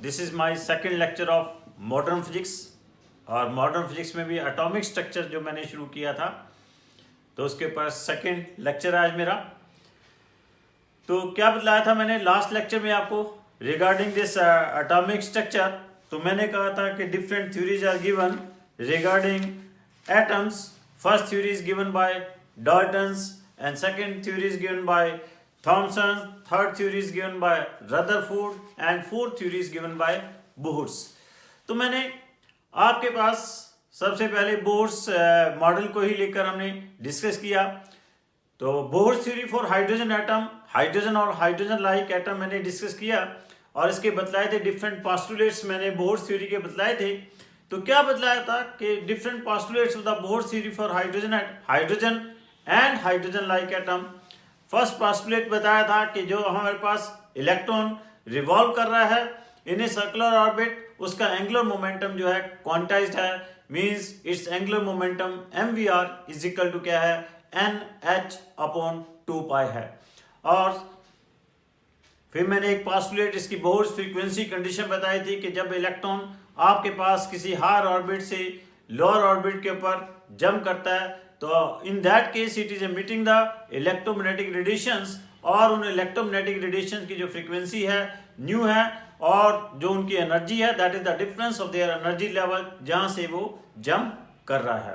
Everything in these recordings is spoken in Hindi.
This is my second lecture of modern physics. और मॉडर्न फिजिक्स में भी एटॉमिक स्ट्रक्चर जो मैंने शुरू किया था, तो उसके ऊपर सेकंड लेक्चर आज मेरा। तो क्या बतलाया था मैंने लास्ट लेक्चर में आपको रिगार्डिंग दिस एटॉमिक स्ट्रक्चर। तो मैंने कहा था कि different theories are given regarding atoms. First theory is given by Dalton's and second theory is given by Thomson, third theory is given by Rutherford and fourth theory is given by Bohr's। तो मैंने आपके पास सबसे पहले बोर्स मॉडल को ही लेकर हमने डिस्कस किया। तो bourse theory for hydrogen atom, hydrogen और हाइड्रोजन लाइक एटम मैंने डिस्कस किया और इसके बतलाए थे डिफरेंट पोस्टुलेट्स मैंने बोर्स थ्योरी के बतलाए थे। तो क्या बतलाया था कि different postulates of the bourse theory for hydrogen and hydrogen like atom. First postulate बताया था कि जो हमारे पास इलेक्ट्रॉन रिवॉल्व कर रहा है इन ए सर्कुलर ऑर्बिट, उसका एंगुलर मोमेंटम जो है क्वांटाइज्ड है, means its angular momentum mvr is equal to क्या है nh/2π है। और फिर मैंने एक पोस्टुलेट इसकी बोर्स फ्रीक्वेंसी कंडीशन बताई थी कि जब इलेक्ट्रॉन आपके पास किसी हायर ऑर्बिट से लोअर ऑर्बिट के ऊपर जंप करता है तो in that case it is emitting the electromagnetic radiations, और उन इलेक्ट्रोमैग्नेटिक रेडिएशन की जो फ्रीक्वेंसी है न्यू है और जो उनकी एनर्जी है that is the difference of their energy level जहां से वो जंप कर रहा है।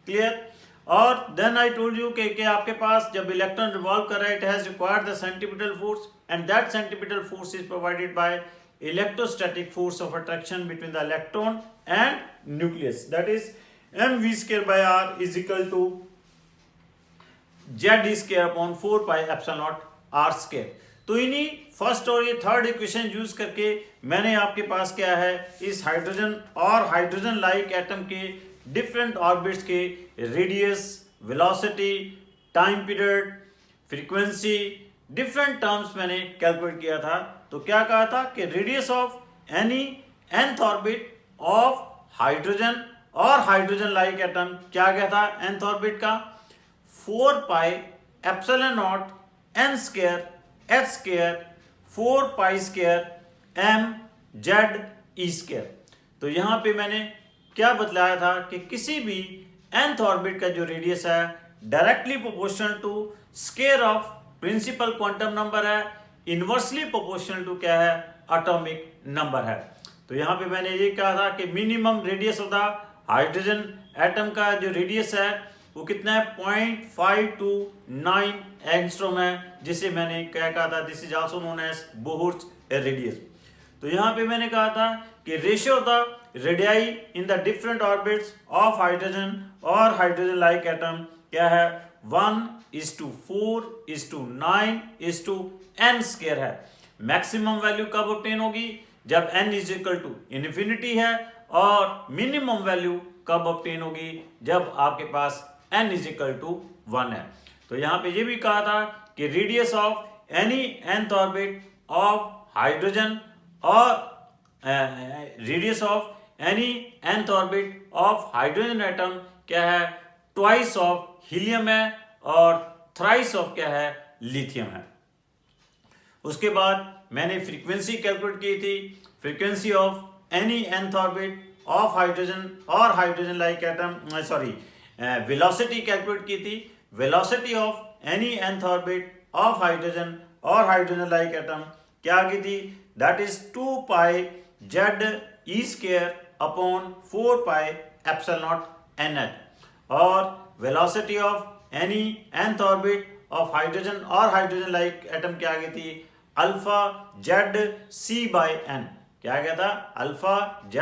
क्लियर। और देन आई टोल्ड यू कि आपके पास जब इलेक्ट्रॉन रिवॉल्व कर रहा है it has required the centripetal force and that centripetal force is provided by electrostatic force of attraction between the electron and nucleus, that is mv square by r is equal to z square upon 4 pi epsilon naught r square। तो इन्हीं फर्स्ट और ये थर्ड इक्वेशन यूज करके मैंने आपके पास क्या है इस हाइड्रोजन और हाइड्रोजन लाइक एटम के डिफरेंट ऑर्बिट्स के radius, velocity, time period, frequency, different terms मैंने कैलकुलेट किया था। तो क्या कहा था कि radius of any nth orbit of hydrogen और हाइड्रोजन लाइक एटम क्या गया था nth ऑर्बिट का 4 pi epsilon not n square h square 4 pi square m z e square. तो यहां पे मैंने क्या बतलाया था कि किसी भी nth ऑर्बिट का जो रेडियस है directly proportional to square of principal quantum number है, इनवर्सली प्रोपोर्शनल टू क्या है एटॉमिक नंबर है। तो यहां पे मैंने ये कहा था कि minimum radius of the hydrogen atom का जो रेडियस है वो कितना है 0.529 एंगस्ट्रॉम है, जिसे मैंने क्या कहा था this is also known as Bohr's radius. तो यहाँ पे मैंने कहा था कि ratio of the radii in the different orbits of hydrogen और हाइड्रोजन लाइक एटम क्या है 1:4:9:n स्क्वायर है। मैक्सिमम वैल्यू कब ऑब्टेन होगी जब n is equal to infinity है, और मिनिमम वैल्यू कब ऑब्टेन होगी जब आपके पास n इज इक्वल टू 1 है। तो यहाँ पे ये भी कहा था कि radius of any nth orbit of hydrogen और radius of any nth orbit of hydrogen atom क्या है ट्वाइस ऑफ हीलियम है और थ्राइस ऑफ क्या है लिथियम है। उसके बाद मैंने फ्रीक्वेंसी कैलकुलेट की थी, frequency of any nth orbit of hydrogen और hydrogen like atom, velocity calculate की थी, velocity of any nth orbit of hydrogen और हाइड्रोजन लाइक एटम क्या आ गई थी that is 2 pi z e square upon 4 pi epsilon naught nh। और velocity of any nth orbit of hydrogen और हाइड्रोजन लाइक एटम क्या आ गई थी alpha z c by n। क्या गया था alpha z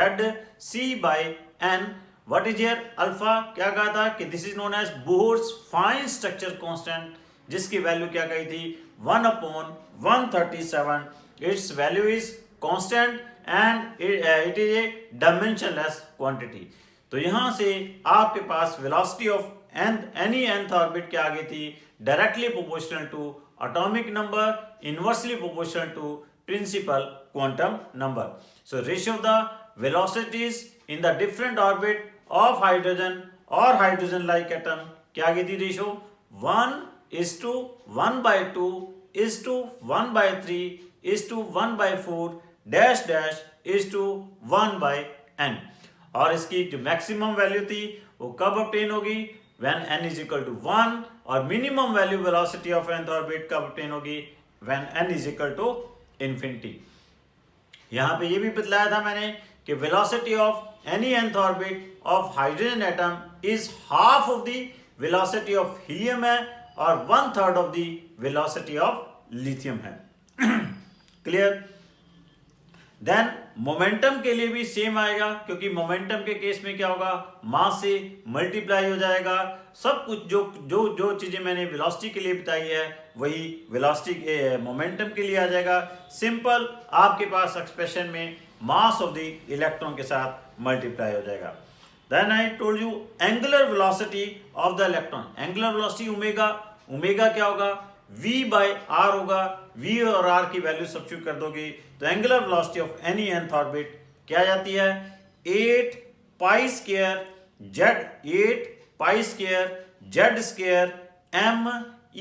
c by n। What is here alpha क्या कहा था कि this is known as Bohr's fine structure constant, जिसकी वैल्यू क्या कही थी 1/137। Its value is constant and it is a dimensionless quantity. तो यहां से आपके पास velocity of any nth orbit क्या आ गई थी directly proportional to atomic number, inversely proportional to principal quantum number. So ratio of the velocities in the different orbit of hydrogen or hydrogen like atom क्या आ गई थी ratio 1:1/2:1/3:1/4 dash dash is to 1/n। और इसकी जो मैक्सिमम वैल्यू थी वो कब ऑब्टेन होगी, when n is equal to 1, और minimum value velocity of nth orbit कब ऑब्टेन होगी, when n is equal to infinity. यहाँ पे ये भी बतलाया था मैंने कि velocity of any nth orbit of hydrogen atom is half of the velocity of helium है और 1/3 of the velocity of lithium है। क्लियर। देन मोमेंटम के लिए भी सेम आएगा, क्योंकि मोमेंटम के केस में क्या होगा, मास से मल्टीप्लाई हो जाएगा। सब कुछ जो जो जो चीजें मैंने वेलोसिटी के लिए बताई है वही वेलोसिटी मोमेंटम के लिए आ जाएगा। सिंपल, आपके पास एक्सप्रेशन में मास ऑफ द इलेक्ट्रॉन के साथ मल्टीप्लाई हो जाएगा। Then I told you angular velocity of the electron, angular velocity omega, omega क्या होगा, v/r होगा। v और r की वैल्यू सब्स्टिट्यूट कर दोगे तो angular velocity of any nth orbit क्या जाती है, 8 pi square z square m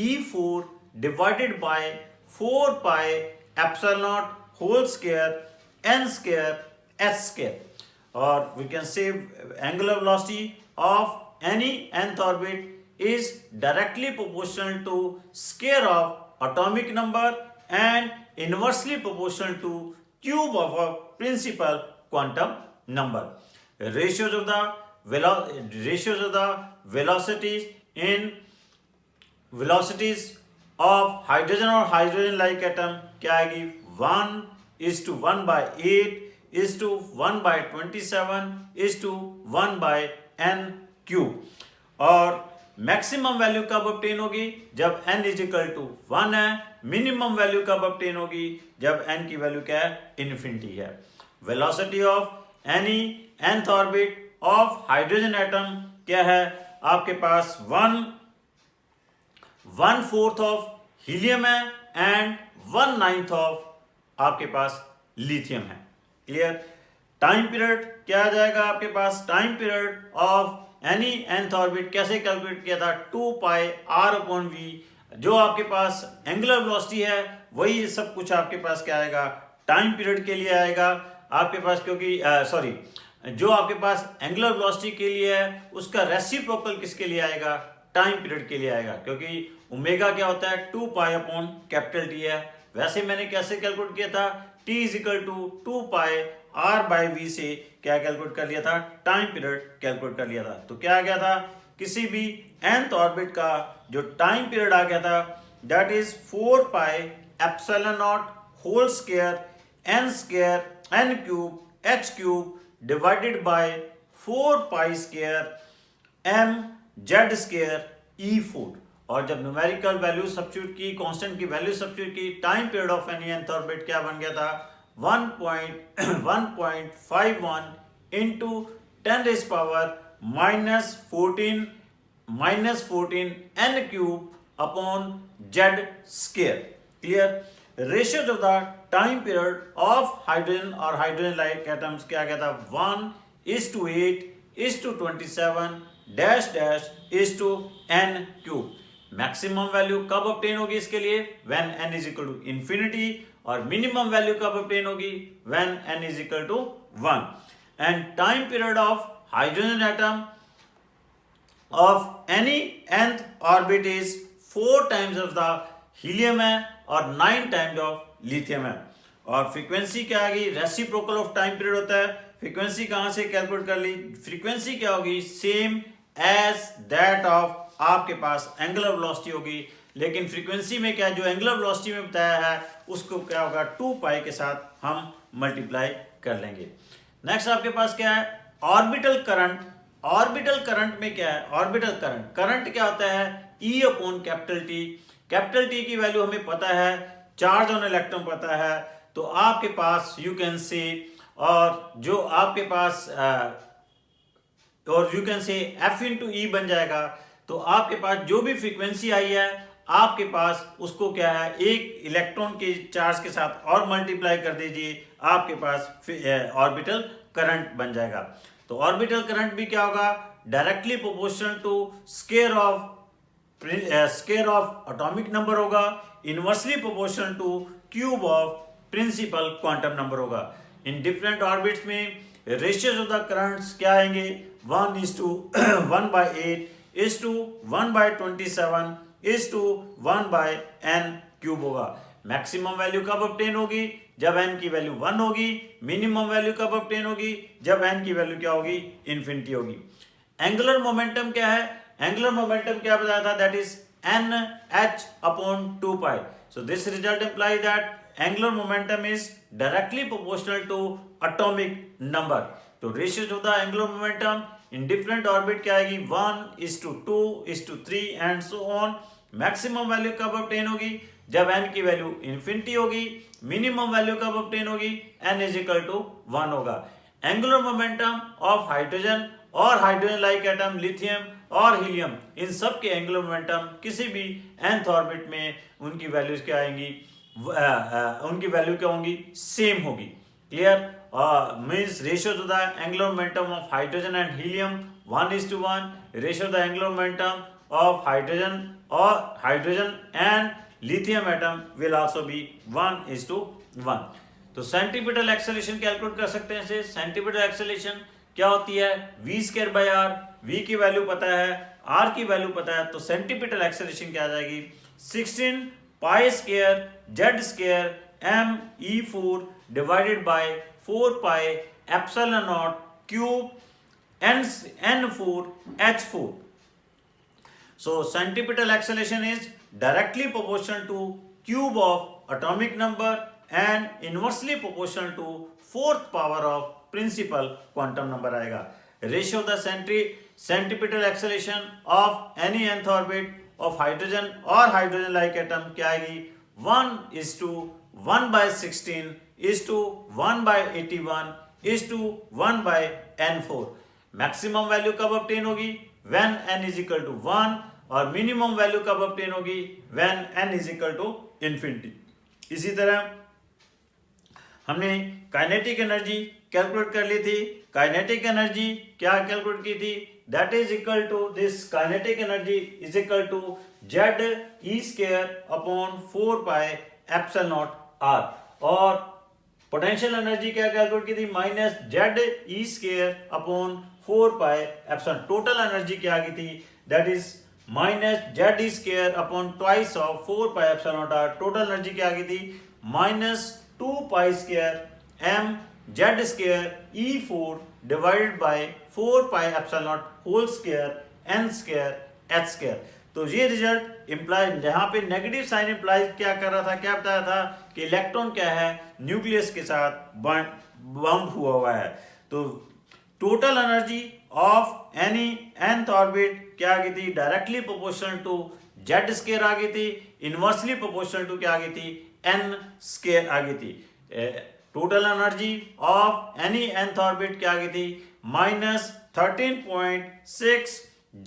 e4 divided by 4 pi epsilon naught whole square n square h square. और we can say angular velocity of any nth orbit is directly proportional to square of atomic number and inversely proportional to cube of a principal quantum number. Ratios of the velocities in velocities of hydrogen or hydrogen like atom क्या आएगी, 1:1/8 is to 1/27 is to 1/n cube। और मैक्सिमम वैल्यू कब ऑब्टेन होगी, जब n इज इक्वल टू 1 है। मिनिमम वैल्यू कब ऑब्टेन होगी, जब n की वैल्यू क्या है, इन्फिनिटी है। Velocity of any nth orbit of hydrogen atom क्या है, आपके पास 1/4 ऑफ हीलियम है एंड 1/9 ऑफ आपके पास लिथियम है। क्लियर। टाइम पीरियड क्या आ जाएगा आपके पास, time period of any nth orbit कैसे कैलकुलेट किया था, 2 पाई r/v। जो आपके पास एंगुलर वेलोसिटी है वही सब कुछ आपके पास क्या आएगा, टाइम पीरियड के लिए आएगा आपके पास, क्योंकि जो आपके पास एंगुलर वेलोसिटी के लिए है उसका रेसिप्रोकल किसके लिए आएगा, टाइम पीरियड के लिए आएगा, क्योंकि ओमेगा क्या होता है, 2 पाई/T है। वैसे मैंने कैसे कैलकुलेट किया था, T is equal to 2 pi r/v से क्या कैलकुलेट कर लिया था, टाइम पीरियड कैलकुलेट कर लिया था। तो क्या आ गया था, किसी भी nth ऑर्बिट का जो टाइम पीरियड आ गया था that is 4 pi epsilon naught whole square n square n cube h cube divided by 4 pi square m z square e4। और जब न्यूमेरिकल वैल्यू सब्स्टिट्यूट की, कांस्टेंट की वैल्यू सब्स्टिट्यूट की, time period of any nth orbit क्या बन गया था, 1.51 into 10⁻⁻14 n cube upon z square। Clear। Ratios of the time period of hydrogen or hydrogen like atoms क्या गया था, 1:8:27 n cube। मैक्सिमम वैल्यू कब ऑब्टेन होगी इसके लिए, when n is equal to infinity, और मिनिमम वैल्यू कब ऑब्टेन होगी, when n is equal to 1। And time period of hydrogen atom of any nth orbit is 4 times of the helium है और 9 टाइम्स ऑफ लिथियम है। और फ्रीक्वेंसी क्या आ गई, रेसिप्रोकल ऑफ टाइम पीरियड होता है। फ्रीक्वेंसी कहां से कैलकुलेट कर ली, फ्रीक्वेंसी क्या होगी, सेम एज दैट ऑफ आपके पास एंगुलर वेलोसिटी होगी, लेकिन फ्रीक्वेंसी में क्या, जो एंगुलर वेलोसिटी में बताया है उसको क्या होगा, 2 पाई के साथ हम मल्टीप्लाई कर लेंगे। नेक्स्ट आपके पास क्या है, ऑर्बिटल करंट। ऑर्बिटल करंट में क्या है, ऑर्बिटल करंट, करंट क्या होता है, E/T। कैपिटल T की वैल्यू हमें पता है, चार्ज ऑन इलेक्ट्रॉन पता है, तो आपके पास यू कैन से, और जो आपके पास और यू कैन से F/E बन जाएगा। तो आपके पास जो भी फ्रीक्वेंसी आई है आपके पास उसको क्या है, एक इलेक्ट्रॉन के चार्ज के साथ और मल्टीप्लाई कर दीजिए, आपके पास ऑर्बिटल करंट बन जाएगा। तो ऑर्बिटल करंट भी क्या होगा, directly proportional to square of atomic number होगा, inversely proportional to cube of principal quantum number होगा। इन डिफरेंट ऑर्बिट्स में रेशियोज ऑफ द करंट्स क्या आएंगे 1:1/8:1/27:1/n³ होगा। मैक्सिमम वैल्यू कब ऑब्टेन होगी जब n की वैल्यू 1 होगी। मिनिमम वैल्यू कब ऑब्टेन होगी जब n की वैल्यू क्या होगी इन्फिनिटी होगी। एंगुलर मोमेंटम क्या है, एंगुलर मोमेंटम क्या बताया था, that is nh/2π। so this result implies that angular momentum is directly proportional to atomic number। तो ratios of the angular momentum in different orbit क्या आएगी 1:2:3 and so on। Maximum value कब ऑब्टेन होगी जब n की वैल्यू इन्फिनिटी होगी। मिनिमम वैल्यू कब ऑब्टेन होगी n=1 होगा। एंगुलर मोमेंटम ऑफ हाइड्रोजन और हाइड्रोजन लाइक एटम लिथियम और हीलियम, इन सब के एंगुलर मोमेंटम किसी भी nth ऑर्बिट में उनकी वैल्यूज क्या आएंगी, उनकी वैल्यू क्या होंगी, सेम होगी। Clear, means ratio two the angular momentum of hydrogen and helium 1:1। Ratio the angular momentum of hydrogen and lithium atom will also be 1:1। तो सेंटीमीटर एक्सेलरेशन कैलकुलेट कर सकते हैं इसे। सेंटीमीटर एक्सेलरेशन क्या होती है v²/r। v की वैल्यू पता है, r की वैल्यू पता है, तो सेंटीमीटर एक्सेलरेशन क्या आ जाएगी 16π² z²m e4 divided by 4πε0³ n4h4। so centripetal acceleration is directly proportional to cube of atomic number and inversely proportional to 4th power of principal quantum number आएगा। ratio of the centripetal acceleration of any nth orbit of hydrogen or hydrogen like atom क्या आएगी 1:1/16:1/81:1/n4। मैक्सिमम वैल्यू कब ऑब्टेन होगी when n=1 और मिनिमम वैल्यू कब ऑब्टेन होगी when n=infinity। इसी तरह हमने काइनेटिक एनर्जी कैलकुलेट कर ली थी। काइनेटिक एनर्जी क्या कैलकुलेट की थी, that is equal to this kinetic energy is equal to ZE²/4πε0r। और पोटेंशियल एनर्जी क्या कैलकुलेट की थी -ZE²/4πε। टोटल एनर्जी क्या आ गई थी, that is -ZE²/4πε0r। Total energy क्या आ गई थी -2π²mz²e4 डिवाइडेड बाय 4πε0² n²h²। तो ये रिजल्ट इंप्लाई, जहां पे नेगेटिव साइन इंप्लाई क्या कर रहा था, क्या बताया था कि इलेक्ट्रॉन क्या है न्यूक्लियस के साथ बाउंड हुआ है। तो total energy of any nth orbit क्या आ गई थी डायरेक्टली प्रोपोर्शनल टू z² आ गई थी, इनवर्सली प्रोपोर्शनल टू क्या आ गई थी n² आ गई थी। Total energy of any nth orbit क्या आ गई थी -13.6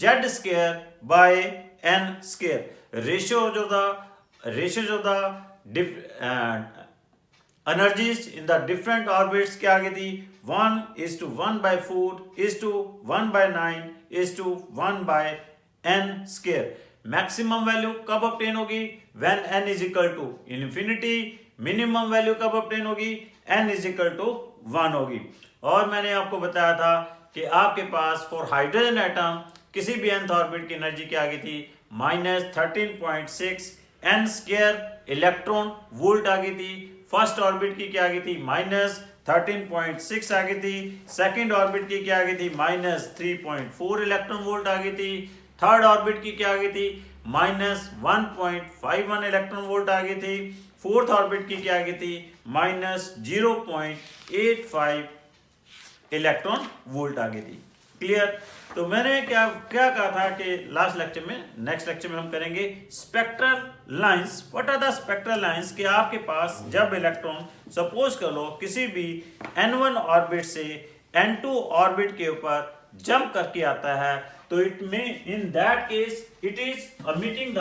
z²/n²। ratios of the energies in the different orbits क्या आ गई थी 1:1/4:1/9:1/n²। मैक्सिमम वैल्यू कब ऑब्टेन होगी when n=infinity। मिनिमम वैल्यू कब ऑब्टेन होगी n=1 होगी। और मैंने आपको बताया था कि आपके पास फॉर हाइड्रोजन एटम किसी भी nth ऑर्बिट की एनर्जी क्या आ गई थी -13.6 n² इलेक्ट्रॉन वोल्ट आ गई थी। फर्स्ट ऑर्बिट की क्या आ गई थी -13.6 आ गई थी। सेकंड ऑर्बिट की क्या आ गई थी -3.4 इलेक्ट्रॉन वोल्ट आ गई थी। थर्ड ऑर्बिट की क्या आ गई थी -1.51 इलेक्ट्रॉन वोल्ट आ गई थी। फोर्थ ऑर्बिट की क्या आ गई थी -0.85 इलेक्ट्रॉन वोल्ट आ गई थी। क्लियर। तो मैंने क्या कहा था कि लास्ट लेक्चर में, नेक्स्ट लेक्चर में हम करेंगे spectral lines. What are the spectral lines कि आपके पास जब इलेक्ट्रॉन सपोज कर लो किसी भी n1 ऑर्बिट से n2 ऑर्बिट के ऊपर जंप करके आता है तो इट में in that case it is emitting the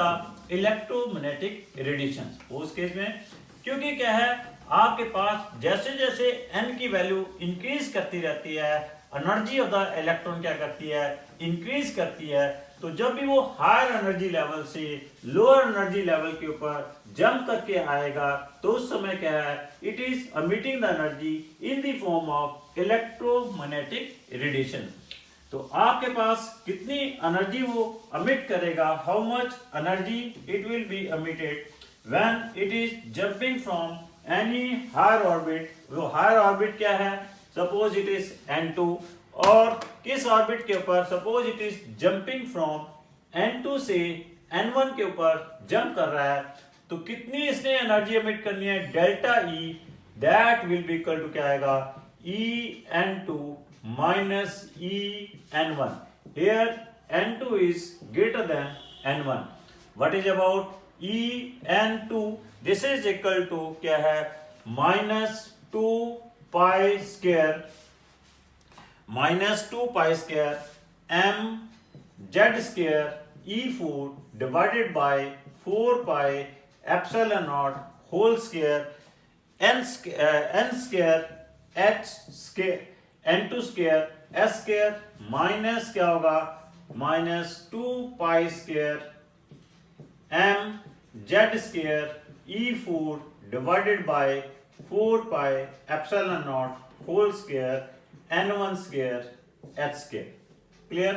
electromagnetic radiation. उस केस में क्योंकि क्या है आपके पास जैसे जैसे n की वैल्यू इंक्रीज करती रहती है, एनर्जी ऑफ द इलेक्ट्रॉन क्या करती है इंक्रीज करती है, तो जब भी वो हायर एनर्जी लेवल से लोअर एनर्जी लेवल के ऊपर जंप करके आएगा तो उस समय क्या है, it is emitting the energy in the form of electromagnetic radiation. तो आपके पास कितनी एनर्जी वो emit करेगा, how much energy it will be emitted when it is jumping from any higher orbit. वो हायर ऑर्बिट क्या है, सपोज इट इज N2, और किस ऑर्बिट के ऊपर, suppose it is jumping from N2 से N1 के ऊपर जंप कर रहा है, तो कितनी इसने एनर्जी एमिट करनी है, delta E, that will be equal to क्या आएगा, EN2 minus EN1। here N2 is greater than N1। what is about EN2, this is equal to क्या है, minus 2 pi square m z square E4 divided by 4 pi epsilon naught whole square n square h square N2 square s square minus क्या होगा, minus 2 pi square m z square E4 divided by 4 pi epsilon naught whole square n1 square h square। clear?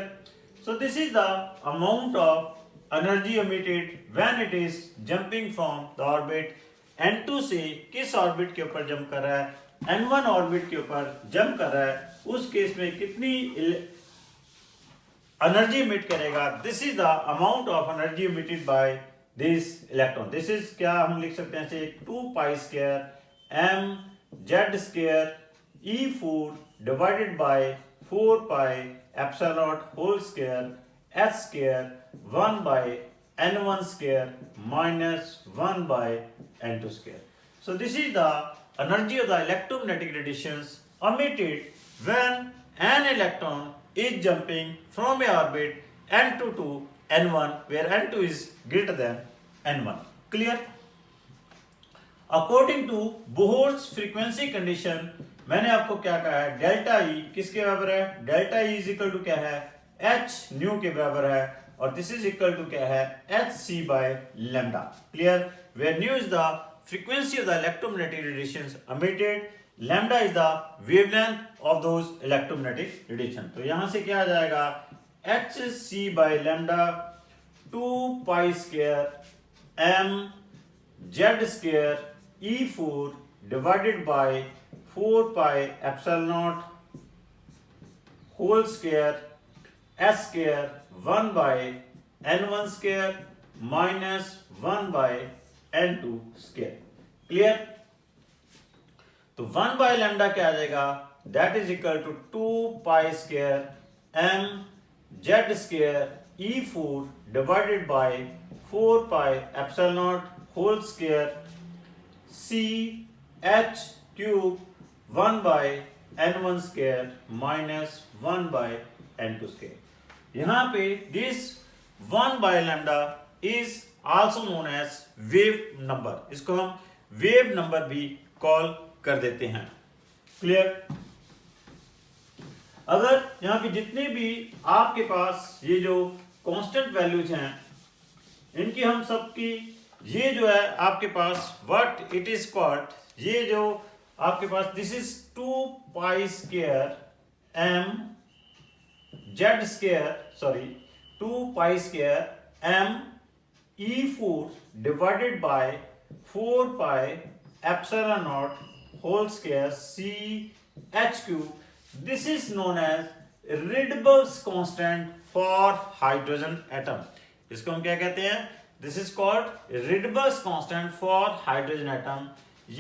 so this is the amount of energy emitted when it is jumping from the orbit N2 से किस ऑर्बिट के ऊपर जंप कर रहा है, N1 ऑर्बिट के ऊपर जंप कर रहा है, उस केस में कितनी एनर्जी इमिट करेगा, this is the amount of energy emitted by this electron. This is क्या हम लिख सकते हैं, 2 pi square m z square E4 divided by 4 pi epsilon naught whole square h square 1 by n1 square minus 1 by n2 square। so this is the energy of the electromagnetic radiations emitted when an electron is jumping from a orbit N2 to N1 where N2 is greater than N1। clear? according to Bohr's frequency condition, मैंने आपको क्या कहा है, डेल्टा E किसके बराबर है, delta E is equal to क्या है, h न्यू के बराबर है, और दिस इज इक्वल टू क्या है, hc by lambda. Clear? Where nu is the frequency of the electromagnetic radiations emitted, lambda is the wavelength of those electromagnetic radiation। तो यहां से क्या आ जाएगा, hc by lambda 2 pi square m z square E4 divided by 4 pi epsilon naught whole square s square 1 by n1 square minus 1 by n2 square। Clear? तो 1 by lambda क्या आ जाएगा, that is equal to 2 pi square m z square E4 divided by 4 pi epsilon naught whole square c h cube 1 by n1 square minus 1 by n2 square। यहाँ पे this 1 by lambda is also known as wave number, इसको हम wave number भी कॉल कर देते हैं। क्लियर? अगर यहाँ पे जितने भी आपके पास ये जो कांस्टेंट वैल्यूज हैं, इनकी हम सबकी, ये जो है आपके पास व्हाट इट इज कॉल्ड, ये जो आपके पास this is 2 pi square m z square 2 pi square m E4 divided by 4 pi epsilon naught whole square c h cube। This is known as Rydberg's constant for hydrogen atom। इसको हम क्या कहते हैं, this is called Rydberg's constant for hydrogen atom।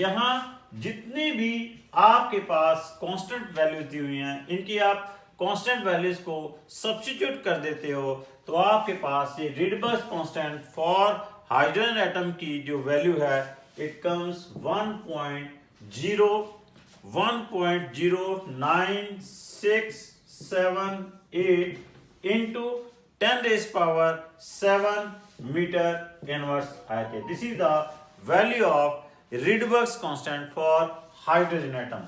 यहाँ जितनी भी आपके पास कांस्टेंट वैल्यूज दी हुई हैं, इनकी आप कांस्टेंट वैल्यूज को सब्स्टिट्यूट कर देते हो, तो आपके पास ये Rydberg's constant for hydrogen atom की जो वैल्यू है, it comes 1.0967 into 10 raised power 7 meter inverse आते। This is the value of Rydberg's constant for hydrogen atom.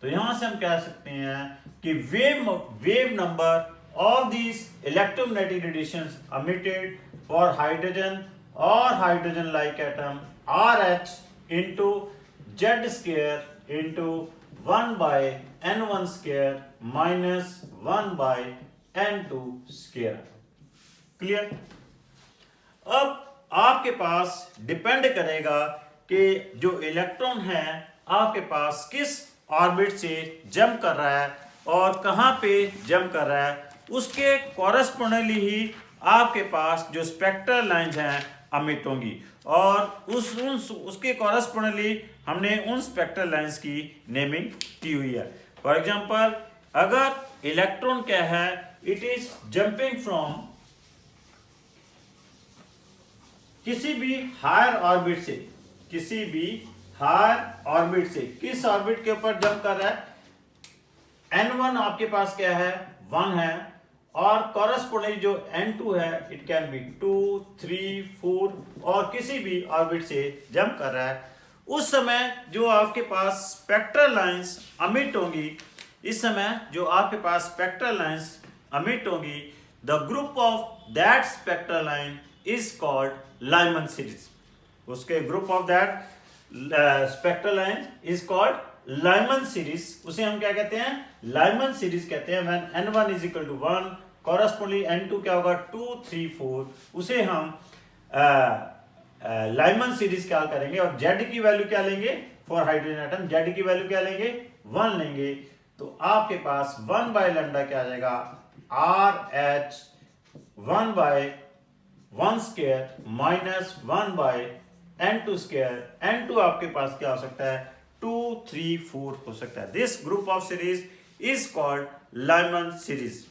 तो यहां से हम कह सकते हैं कि wave number of these electromagnetic radiations emitted for hydrogen or hydrogen like atom RH into Z square into 1 by N1 square minus 1 by N2 square. Clear? अब आपके पास डिपेंड करेगा कि जो इलेक्ट्रॉन है आपके पास किस ऑर्बिट से जंप कर रहा है और कहाँ पे जंप कर रहा है, उसके कॉरेस्पोंडेंटली ही आपके पास जो स्पेक्ट्रल लाइंस हैं अमिट होंगी और उसके कॉरेस्पोंडेंटली हमने उन स्पेक्ट्रल लाइंस की नेमिंग की हुई है. फॉर एग्जांपल, अगर इलेक्ट्रॉन क्या है, इट इज जंपिंग फ्रॉम किसी भी हायर ऑर्बिट से, किसी भी हायर ऑर्बिट से किस ऑर्बिट के ऊपर जंप कर रहा है, N1 आपके पास क्या है, 1 है और कॉरेस्पोंडिंग जो N2 है इट कैन बी 2, 3, 4 और किसी भी ऑर्बिट से जंप कर रहा है. उस समय जो आपके पास स्पेक्ट्रल लाइंस अमिट होंगी, इस समय जो आपके पास स्पेक्ट्रल लाइंस अमिट होंगी, the group of that spectral line is called Lyman series. उसके group of that spectral line is called Lyman series. उसे हम क्या कहते हैं, लाइमन सीरीज कहते हैं. When N1 is equal to 1, corresponding N2 क्या होगा, 2, 3, 4, उसे हम लाइमन सीरीज क्या करेंगे और Z की वैल्यू क्या लेंगे फॉर हाइड्रोजन एटम, Z की वैल्यू क्या लेंगे, 1 लेंगे. तो आपके पास 1 बाय लैम्डा क्या आ जाएगा, RH 1 by 1 square minus 1 by N2 square. N2 आपके पास क्या हो सकता है, 2, 3, 4 हो सकता है. This group of series is called Lyman series.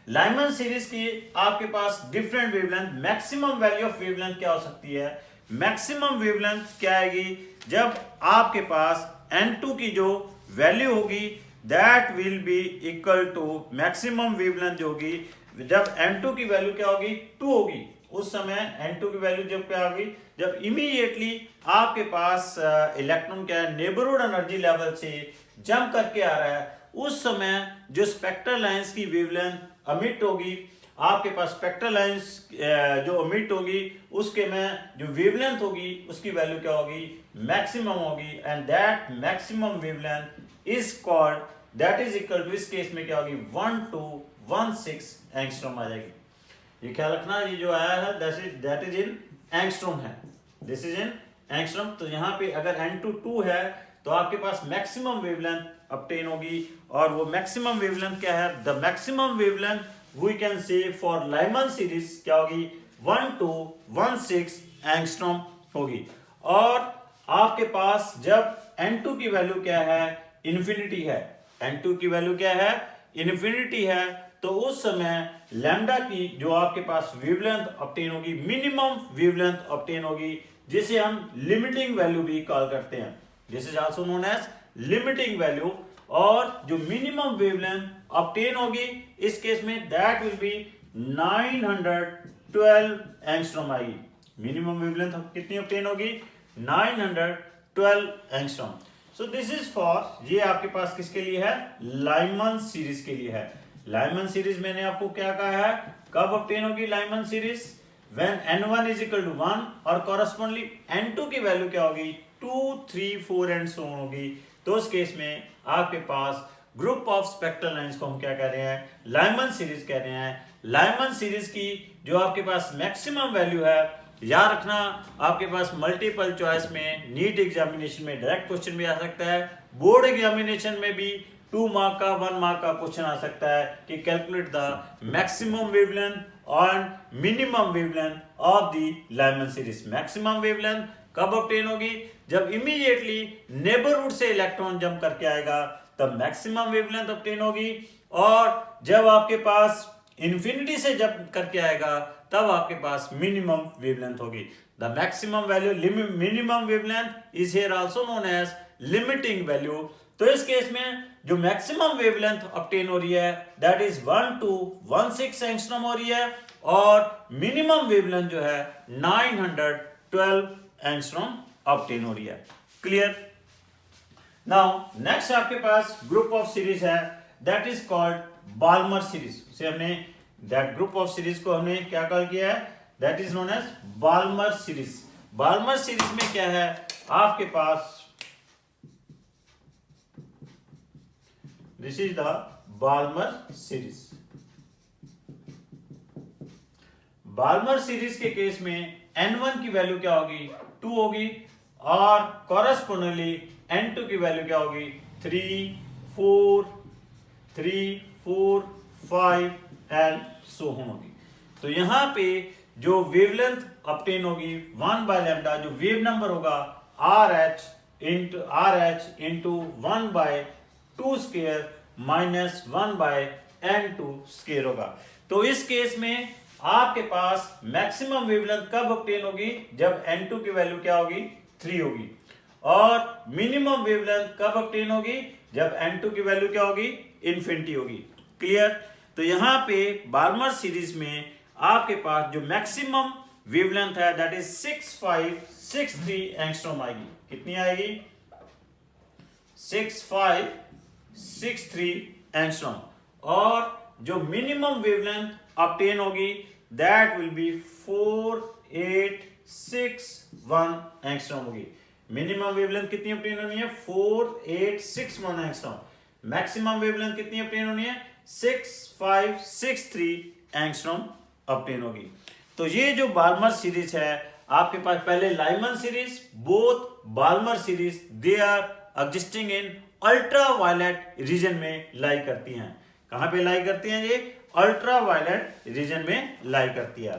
Lyman series की आपके पास different wavelength, maximum value of wavelength क्या हो सकती है, मैक्सिमम वेवलेंथ क्या आएगी, जब आपके पास N2 की जो वैल्यू होगी that will be equal to maximum wavelength जो होगी, जब N2 की वैल्यू क्या होगी, 2 होगी, उस समय N2 की वैल्यू जब क्या होगी, जब इमीडिएटली आपके पास इलेक्ट्रॉन क्या है, नेबरहुड एनर्जी लेवल से जंप करके आ रहा है, उस समय जो स्पेक्ट्रल लाइंस की वेवलेंथ अमिट होगी, आपके पास स्पेक्ट्रल लाइंस जो अमिट होगी उसके में जो वेवलेंथ होगी उसकी वैल्यू क्या होगी, मैक्सिमम होगी. And that maximum wavelength is called, that is equal to, इस केस में क्या होगी, 1216 एंगस्ट्रॉम आ जाएगी. ये ख्याल रखना, ये जो आया है दैट इज इन एंगस्ट्रॉम है, दिस इज इन एंगस्ट्रॉम. तो यहाँ पे अगर N2 2 है तो आपके पास मैक्सिमम वेवलेंथ obtain होगी और वो मैक्सिमम वेवलेंथ क्या है, the maximum wavelength we can say for Lyman series क्या होगी, 1216 एंगस्ट्रॉम होगी. और आपके पास जब N2 की वैल्यू क्या है, इन्फिनिटी है, N2 की वैल्यू क्या है, इन्फिनिटी है, तो उस समय लैम्डा की जो आपके पास वेवलेंथ ऑब्टेन होगी, मिनिमम वेवलेंथ ऑब्टेन होगी, जिसे हम लिमिटिंग वैल्यू भी कॉल करते हैं. This is also known as limiting value. और जो मिनिमम वेवलेंथ ऑब्टेन होगी इस केस में दैट विल बी 912 एंगस्ट्रॉम आएगी. मिनिमम वेवलेंथ कितनी ऑब्टेन होगी, 912 angstrom. So this is for, ये आपके पास किसके लिए है, लाइमन सीरीज के लिए है. लाइमन सीरीज मैंने आपको क्या कहा है, कब ऑब्टेन होगी Lyman series, when N1 is equal to 1 और कॉरेस्पोंडली N2 की वैल्यू क्या होगी, 2, 3, 4 एंड सो ऑन होगी. तो उस केस में आपके पास ग्रुप ऑफ स्पेक्ट्रल लाइंस को हम क्या कह रहे हैं, लाइमन सीरीज कह रहे हैं. लाइमन सीरीज की जो आपके पास मैक्सिमम वैल्यू है, याद रखना आपके पास मल्टीपल चॉइस में, नीट एग्जामिनेशन में डायरेक्ट क्वेश्चन भी आ सकता है, बोर्ड एग्जामिनेशन में भी 2 मार्क का 1 मार्क का क्वेश्चन आ सकता है कि कैलकुलेट द मैक्सिमम वेवलेंथ और minimum wavelength of the Lyman series. Maximum wavelength कब ऑब्टेन होगी, जब इमीडिएटली नेबरहुड से इलेक्ट्रॉन जंप करके आएगा तब मैक्सिमम वेवलेंथ ऑब्टेन होगी, और जब आपके पास इंफिनिटी से जंप करके आएगा तब आपके पास मिनिमम वेवलेंथ होगी. The maximum value minimum wavelength is here also known as limiting value. तो इस केस में जो मैक्सिमम वेवलेंथ ऑब्टेन हो रही है दैट इज 1216 एंगस्ट्रॉम हो रही है, और मिनिमम वेवलेंथ जो है 912 एंगस्ट्रॉम ऑब्टेन हो रही है. क्लियर? नाउ नेक्स्ट आपके पास ग्रुप ऑफ सीरीज है that is called Balmer series. उसे हमने दैट ग्रुप ऑफ सीरीज को हमने क्या कॉल किया है, that is known as Balmer series. Balmer series में क्या है आपके पास, this is the Balmer series. Balmer series के केस में n1 की वैल्यू क्या होगी, 2 होगी, और कॉरेस्पोंडेंटली n2 की वैल्यू क्या होगी, 3, 4, 5 एंड सो ऑन होगी। तो यहां पे जो वेवलेंथ ऑब्टेन होगी 1 बाय लैम्डा, जो वेव नंबर होगा RH into 1 by 2 square minus 1 by n2 square होगा। तो इस केस में आपके पास मैक्सिमम वेवलेंथ कब ऑब्टेन होगी, जब n2 की वैल्यू क्या होगी, 3 होगी, और मिनिमम वेवलेंथ कब ऑब्टेन होगी, जब n2 की वैल्यू क्या होगी, इन्फिनिटी होगी। क्लियर। तो यहां पे बाल्मर सीरीज में आपके पास जो मैक्सिमम वेवलेंथ है दैट इज 6563 एंगस्ट्रॉम आएगी। कितनी आएगी, 6563 एंगस्ट्रॉम, और जो मिनिमम वेवलेंथ ऑब्टेन होगी दैट विल बी 4861 एंगस्ट्रॉम होगी। मिनिमम वेवलेंथ कितनी ऑब्टेन होनी है, 4861 एंगस्ट्रॉम। मैक्सिमम वेवलेंथ कितनी ऑब्टेन होनी है, 6563 एंगस्ट्रॉम ऑब्टेन होगी। तो ये जो बाल्मर सीरीज है आपके पास, पहले Lyman series, both Balmer series they are existing in ultraviolet region में लाई करती हैं। कहां पे लाई करती हैं, ये अल्ट्रा वायलेट रीजन में लाई करती है।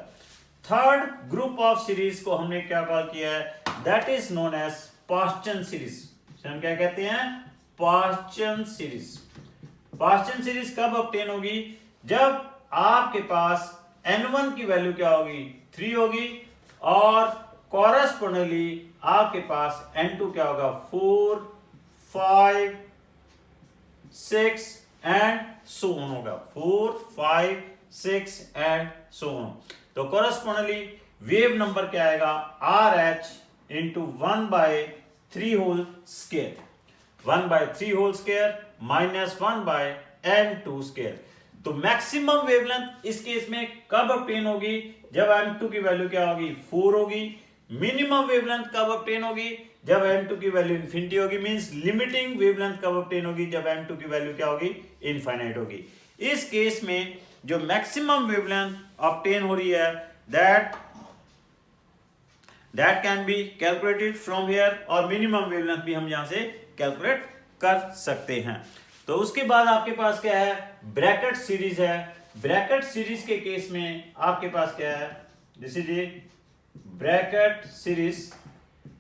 थर्ड ग्रुप ऑफ सीरीज को हमने क्या कॉल किया है, that is known as Paschen series. हम क्या कहते हैं, पाश्चन सीरीज। पाश्चन सीरीज कब ऑब्टेन होगी, जब आपके पास n1 की वैल्यू क्या होगी, 3 होगी, और कॉरेस्पोंडेंटली आपके पास n2 क्या होगा, 4, 5, 6 एंड सो ऑन होगा, 4, 5, 6 एंड सो ऑन। तो कॉरेस्पोंडेंटली वेव नंबर क्या आएगा, RH into 1 by 3 whole square, 1 by 3 whole square minus 1 by n2 square. तो मैक्सिमम वेवलेंथ इस केस में कब ऑब्टेन होगी, जब m2 की वैल्यू क्या होगी, 4 होगी। मिनिमम वेवलेंथ कब ऑब्टेन होगी, जब m2 की वैल्यू इन्फिनिटी होगी, मींस लिमिटिंग वेवलेंथ कब ऑब्टेन होगी, जब m2 की वैल्यू क्या होगी, इनफाइनाइट होगी। इस केस में जो मैक्सिमम वेवलेंथ ऑब्टेन हो रही है that can be calculated from here, और मिनिमम वेवलेंथ भी हम यहां से कैलकुलेट कर सकते हैं। तो उसके बाद आपके पास क्या है, ब्रैकेट सीरीज है। ब्रैकेट सीरीज के केस में आपके पास क्या है, this is A Brackett series.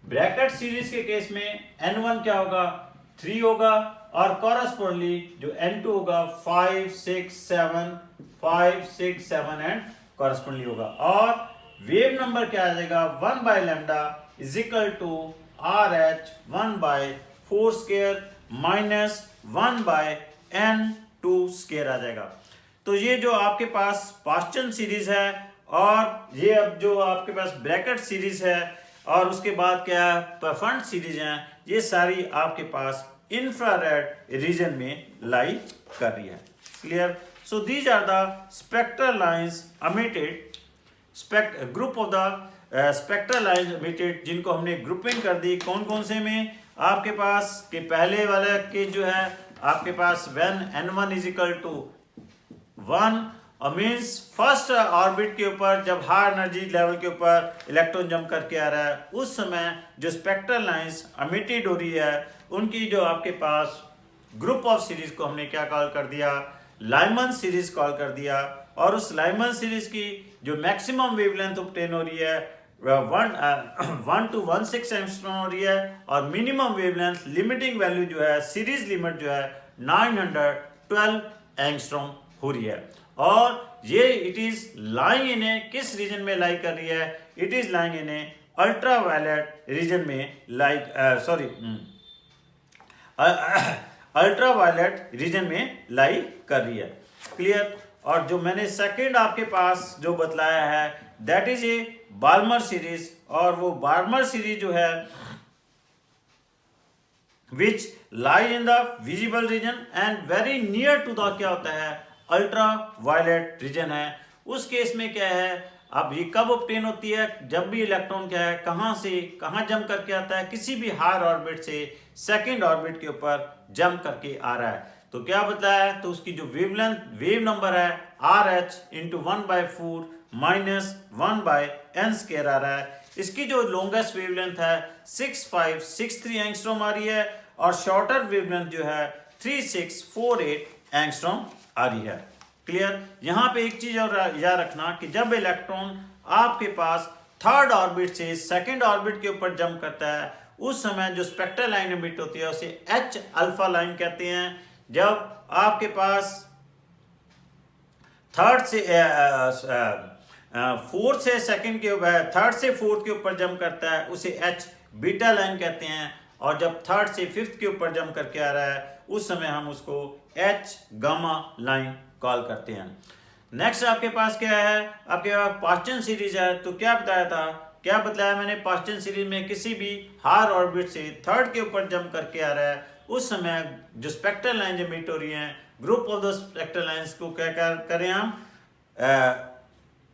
Brackett series के केस में n1 क्या होगा, 3 होगा, और कॉरेस्पोंडेंटली जो n2 होगा 5, 6, 7 एंड कॉरेस्पोंडेंटली होगा, और वेव नंबर क्या आ जाएगा, 1 by lambda is equal to RH 1 by 4 square minus 1 by n2 square आ जाएगा। तो ये जो आपके पास पाश्चन सीरीज है, और ये अब जो आपके पास ब्रैकेट सीरीज है, और उसके बाद क्या है परफेंट सीरीज है, ये सारी आपके पास इंफ्रारेड रीजन में लाई कर रही है। Clear. So these are the spectral lines emitted, group of the spectral lines emitted, जिनको हमने ग्रुपिंग कर दी। कौन कौन से में आपके पास के पहले वाले के जो है आपके पास when n1 is equal to 1 means first orbit के ऊपर जब हाई एनर्जी लेवल के ऊपर इलेक्ट्रॉन जंप करके आ रहा है, उस समय जो स्पेक्ट्रल लाइंस एमिटेड हो रही है उनकी जो आपके पास ग्रुप ऑफ सीरीज को हमने क्या कॉल कर दिया, लाइमन सीरीज कॉल कर दिया। और उस लाइमन सीरीज की जो मैक्सिमम वेवलेंथ ऑब्टेन हो रही है 1 to 16 एंगस्ट्रॉम हो रही है, और मिनिमम वेवलेंथ लिमिटिंग वैल्यू जो है सीरीज लिमिट जो है 912 एंगस्ट्रॉम हो रही है। और ये it is lying in a किस रीजन में लाई कर रही है, it is lying in a ultraviolet region में लाई अल्ट्रा वायलेट रीजन में लाई कर रही है। क्लियर। और जो मैंने सेकंड आपके पास जो बतलाया है that is a Balmer series, और वो बाल्मर सीरीज जो है which lie in the visible region and very near to the क्या होता है अल्ट्रा वायलेट रीजन है। उस केस में क्या है, अब ये कब ऑब्टेन होती है, जब भी इलेक्ट्रॉन क्या है कहाँ से कहाँ जंप करके आता है, किसी भी हायर ऑर्बिट से सेकंड ऑर्बिट के ऊपर जंप करके आ रहा है। तो क्या बताया है, तो उसकी जो वेव नंबर है are H into 1/4 minus 1/n² आ रहा है। इसकी जो लॉन्गेस्ट वेवलेंथ है 6563 एंगस्ट्रॉम आ रही है और शॉर्टर वेवलेंथ जो है 3648 एंगस्ट्रॉम आ रही है। क्लियर। यहाँ पे एक चीज और याद रखना कि जब इलेक्ट्रॉन आपके पास थर्ड ऑर्बिट से सेकंड ऑर्बिट के ऊपर जंप करता है उस समय जो स्पेक्ट्रल लाइन एमिट होती है उसे एच अल्फा लाइन कहते हैं। जब आपके पास थर्ड से फोर्थ से सेकंड के ऊपर थर्ड से फोर्थ के ऊपर जंप करता है उसे एच बीटा लाइन कहते हैं और जब थर्ड से फिफ्थ के ऊपर जंप करके आ रहा है उस समय हम उसको एच गामा लाइन कॉल करते हैं। नेक्स्ट आपके पास क्या है, आपके पास पास्टन सीरीज है। तो क्या बताया था, क्या बताया मैंने, पास्टन सीरीज में किसी भी हायर ऑर्बिट से थर्ड के ऊपर जंप करके आ रहा है उस समय जो स्पेक्ट्रल लाइन एमिट हो रही हैं group of the spectral lines को क्या करें हम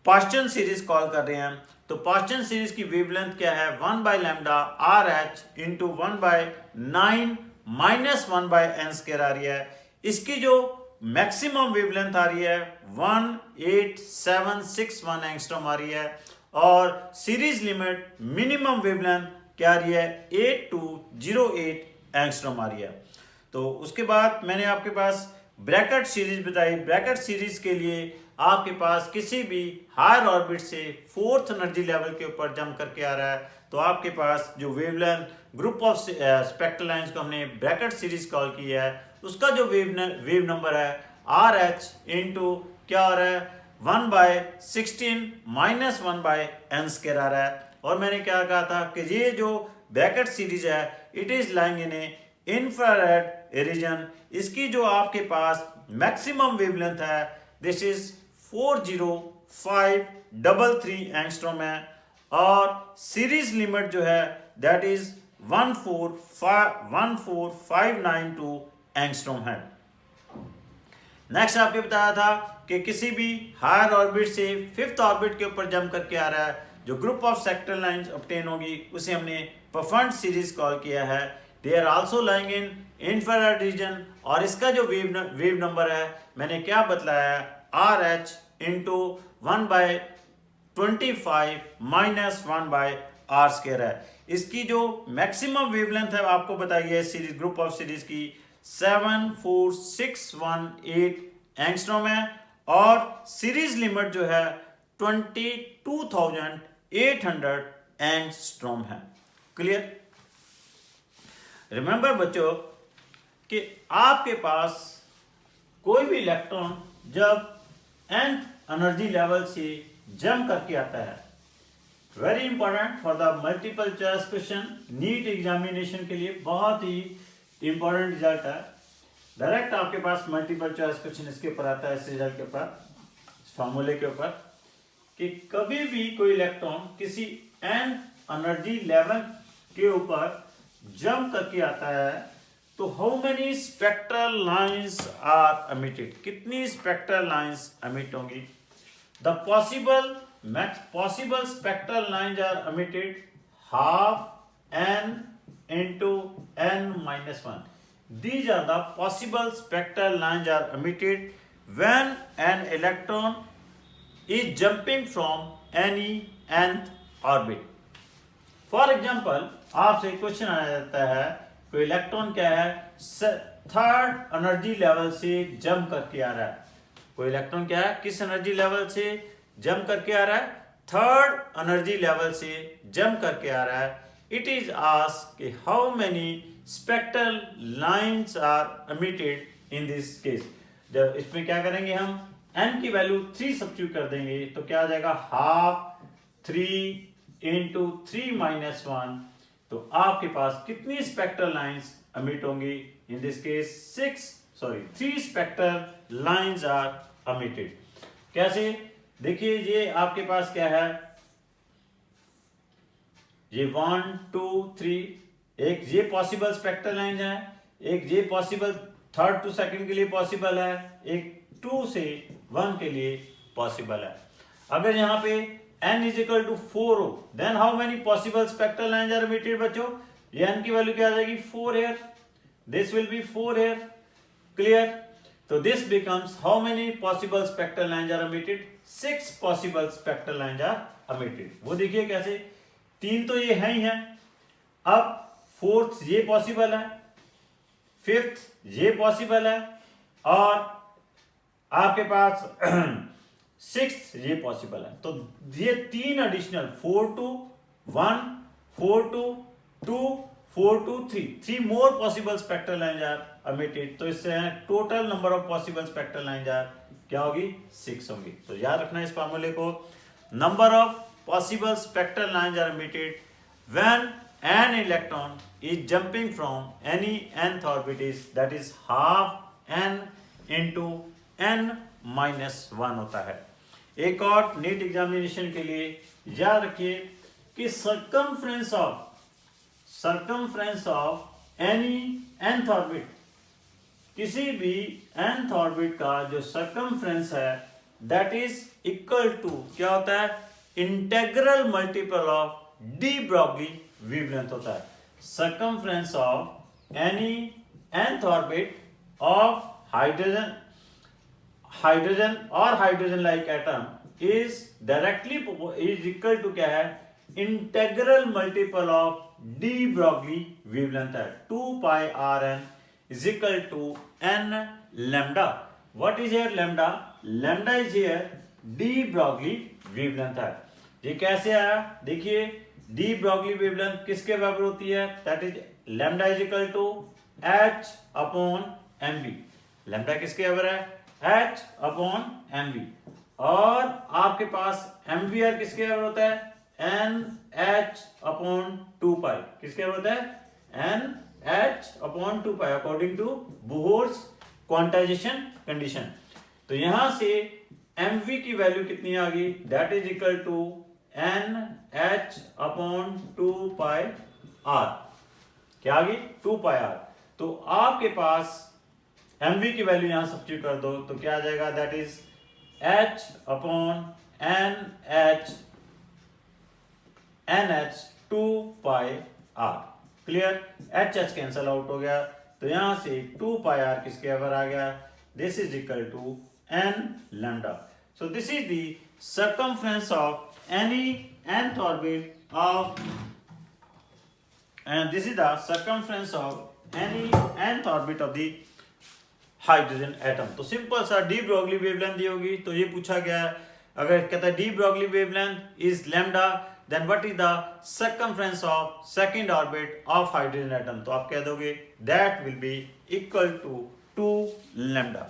पास्टन सीरीज कॉल कर रहे हैं। तो पास्टन सीरीज की वेवलेंथ क्या है 1/λ R H into 1/9 minus 1/n² आ रही है। इसकी जो मैक्सिमम वेवलेंथ आ रही है 18761 एंगस्ट्रॉम आ रही है और सीरीज लिमिट मिनिमम वेवलेंथ क्या आ रही है 8208 एंगस्ट्रॉम आ रही है। तो उसके बाद मैंने आपके पास ब्रैकेट सीरीज बताई। ब्रैकेट सीरीज के लिए आपके पास किसी भी हायर ऑर्बिट से फोर्थ एनर्जी लेवल के ऊपर जंप करके आ रहा है तो आपके पास जो wavelength group of spectral lines को हमने ब्रैकेट सीरीज कॉल किया है उसका जो वेव नंबर है आर एच इंटू क्या हो रहा है 1/16 माइनस 1/n² आ रहा है। और मैंने क्या कहा था कि ये जो ब्रैकेट सीरीज है it is lying in A infrared reason. इसकी जो आपके पास मैक्सिमम वेवलेंथ है दिस इज 40533 एंगस्ट्रॉम है और सीरीज लिमिट जो है दैट इज 14592 एंगस्ट्रॉम है। नेक्स्ट आपको बताया था कि किसी भी हायर ऑर्बिट से फिफ्थ ऑर्बिट के ऊपर जंप करके आ रहा है जो group of spectral lines obtain होगी उसे हमने परफॉर्मेंस सीरीज कॉल किया है। They are also lying in infrared region और इसका जो वेव नंबर है मैंने क्या बतलाया are H into 1/25 minus 1/r² है। इसकी जो मैक्सिमम वेवलेंथ है आपको बताइए सीरीज ग्रुप ऑफ सीरीज की 74618 एंगस्ट्रॉम है और सीरीज लिमिट जो है 22800 एंगस्ट्रॉम है। क्लियर। रिमेंबर बच्चों कि आपके पास कोई भी इलेक्ट्रॉन जब nth एनर्जी लेवल से जंप करके आता है, very important for the multiple choice question NEET examination के लिए बहुत ही इंपॉर्टेंट रिजल्ट है। डायरेक्ट आपके पास मल्टीपल चॉइस क्वेश्चन इसके ऊपर आता है, इस रिजल्ट के ऊपर, इस फॉर्मूले के ऊपर कि कभी भी कोई इलेक्ट्रॉन किसी n एनर्जी लेवल के ऊपर जंप करके आता है तो how many spectral lines are emitted, कितनी स्पेक्ट्रल लाइंस एमिट होंगी। The possible spectral lines are emitted half n into n-1. These are the possible spectral lines are emitted when an electron is jumping from any nth orbit. For example, आपसे क्वेश्चन आ जाता है कोई इलेक्ट्रॉन क्या है थर्ड एनर्जी लेवल से जंप करके आ रहा है। कोई इलेक्ट्रॉन क्या है किस एनर्जी लेवल से जंप करके आ रहा है, थर्ड एनर्जी लेवल से जंप करके आ रहा है। It is asked how many spectral lines are emitted in this case. जब इसमें क्या करेंगे हम n की वैल्यू 3 सब्स्टिट्यूट कर देंगे तो क्या आ जाएगा हाफ 3 into 3 minus 1। तो आपके पास कितनी स्पेक्ट्रल लाइंस एमिट होंगी, in this case 3 spectral lines are emitted. कैसे, देखिए ये आपके पास क्या है, ये 1 2 3 एक ये पॉसिबल स्पेक्ट्रल लाइन है, एक ये पॉसिबल थर्ड टू सेकंड के लिए पॉसिबल है, एक 2 से 1 के लिए पॉसिबल है। अगर यहाँ पे n इज इक्वल टू 4 हो, then how many possible spectral lines are emitted बच्चों? ये n की वैल्यू क्या आ जाएगी? 4 here, this will be 4 here, clear? तो this becomes how many possible spectral lines are emitted? 6 possible spectral lines are emitted. वो देखिए कैसे, 3 तो ये है ही है, अब 4th ये पॉसिबल है, 5th ये पॉसिबल है, और आपके पास 6th ये पॉसिबल है। तो ये 3 additional 4 to 1, 4 to 2, 4 to 3 more possible spectral lines are emitted। तो इससे total number of possible spectral lines are क्या होगी? 6 होंगी। तो याद रखना इस फार्मूले को, number of possible spectral lines are emitted when an electron is jumping from any nth orbit is that is half n into n minus 1 होता है। एक और नीट एग्जामिनेशन के लिए याद रखिए कि circumference of any nth orbit, किसी भी nth ऑर्बिट का जो सर्कमफ्रेंस है दैट इज इक्वल टू क्या होता है? Integral multiple of de Broglie wavelength होता है। Circumference of any nth orbit of hydrogen और hydrogen like atom is directly is equal to क्या है? Integral multiple of de Broglie wavelength है। 2 pi R N is equal to N lambda. What is here lambda? Lambda is here de Broglie wavelength है। ये कैसे आया? देखिए, डी ब्रॉगली वेवलेंथ किसके बराबर होती है? That is lambda is equal to h upon mv। Lambda किसके बराबर है? h upon mv। और आपके पास mvr किसके बराबर होता है? nh upon 2 pi. किसके बराबर होता है? nh upon 2 pi according to Bohr's quantization condition. तो यहां से mv की वैल्यू कितनी आ गई? That is equal to nh upon 2 pi r। क्या आ गई? 2 पाई r। तो आपके पास mv की वैल्यू यहां सब्स्टिट्यूट कर दो तो क्या आ जाएगा? That is h upon nh 2 pi r। Clear? h cancel out हो गया, तो यहां से 2 पाई r किसके बराबर आ गया? This is equal to n lambda. So this is the circumference of any nth orbit of, and this is the circumference of any nth orbit of the hydrogen atom. तो सिंपल सा डी ब्रॉगली वेवलेंथ दी होगी, तो ये पूछा गया है, अगर कहता है de Broglie wavelength is lambda, then what is the circumference of second orbit of hydrogen atom? तो आप कह दोगे that will be equal to 2 lambda.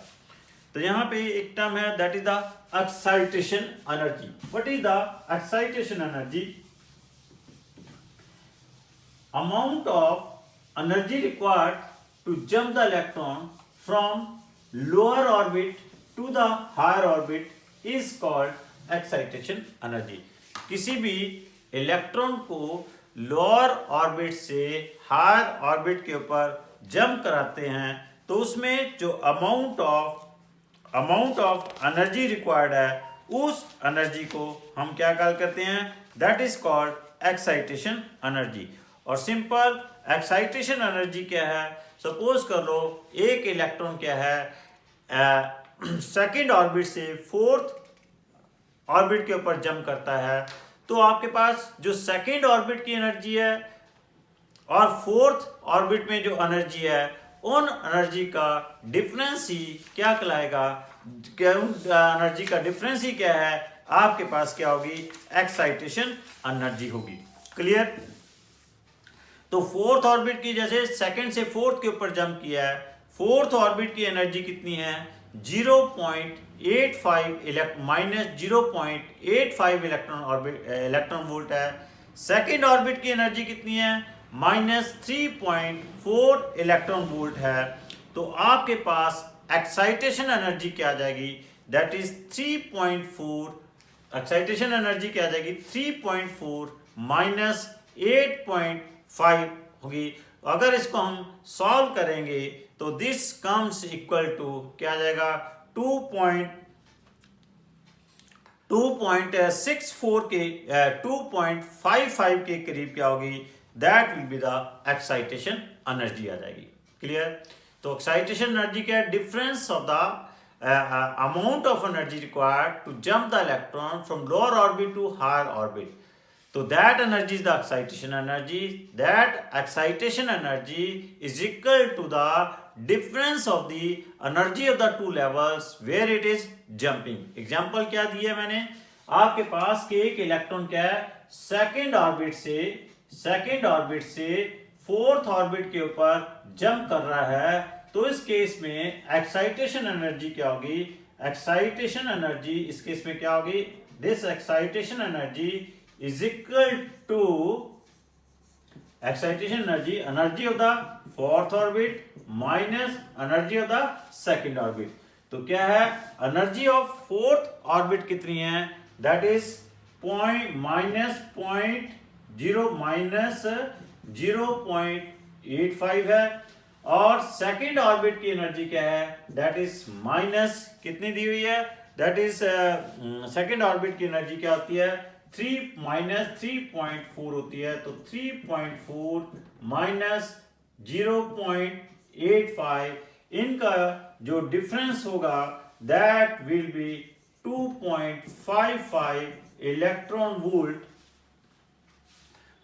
तो यहाँ पे एक टर्म है that is the excitation energy. What is the excitation energy? amount of energy required to jump the electron from lower orbit to the higher orbit is called excitation energy। किसी भी इलेक्ट्रॉन को लोअर ऑर्बिट से हायर ऑर्बिट के ऊपर जंप कराते हैं तो उसमें जो अमाउंट ऑफ एनर्जी रिक्वायर्ड है उस एनर्जी को हम क्या कॉल करते हैं? That is called excitation energy. और सिंपल एक्साइटेशन एनर्जी क्या है? सपोज कर लो एक इलेक्ट्रॉन क्या है सेकंड ऑर्बिट से फोर्थ ऑर्बिट के ऊपर जंप करता है, तो आपके पास जो सेकंड ऑर्बिट की एनर्जी है और फोर्थ ऑर्बिट में जो एनर्जी है उन एनर्जी का डिफरेंस ही क्या कहलाएगा? एनर्जी का डिफरेंस ही क्या है? आपके पास क्या होगी? एक्साइटेशन एनर्जी होगी। क्लियर? तो फोर्थ ऑर्बिट की, जैसे सेकंड से फोर्थ के ऊपर जंप किया है, फोर्थ ऑर्बिट की एनर्जी कितनी है? 0.85 माइनस 0.85 इलेक्ट्रॉन वोल्ट है। सेकंड ऑर्बिट की एनर्जी कितनी है? माइनस 3.4 इलेक्ट्रॉन वोल्ट है। तो आपके पास एक्साइटेशन एनर्जी क्या आ जाएगी? That is 3.4। एक्साइटेशन एनर्जी क्या आ जाएगी? 3.4 माइनस 8.5 होगी। अगर इसको हम सॉल्व करेंगे तो दिस कम्स इक्वल टू क्या आ जाएगा, 2.64 के 2.55 के करीब क्या होगी, that will be the excitation energy आ जाएगी। क्लियर? तो एक्साइटेशन एनर्जी क्या है, difference of the amount of energy required to jump the electron from lower orbit to higher orbit. So that energy is the excitation energy. That excitation energy is equal to the difference of the energy of the two levels where it is jumping. Example क्या दिया मैंने, आपके पास के एक इलेक्ट्रॉन क्या है, सेकेंड ऑर्बिट से फोर्थ ऑर्बिट के ऊपर जंप कर रहा है। तो इस केस में एक्साइटेशन एनर्जी क्या होगी, एक्साइटेशन एनर्जी इस केस में क्या होगी, this excitation energy is equal to excitation energy of the fourth orbit minus energy of the second orbit. तो क्या है, एनर्जी ऑफ फोर्थ ऑर्बिट कितनी है, दैट इज माइनस 0.85 है, और सेकेंड ऑर्बिट की एनर्जी क्या है, दैट इज माइनस कितनी दी हुई है, दैट इज सेकेंड ऑर्बिट की एनर्जी क्या होती है, 3.4 होती है। तो 3.4 माइनस 0.85, इनका जो डिफरेंस होगा that will be 2.55 electron volt.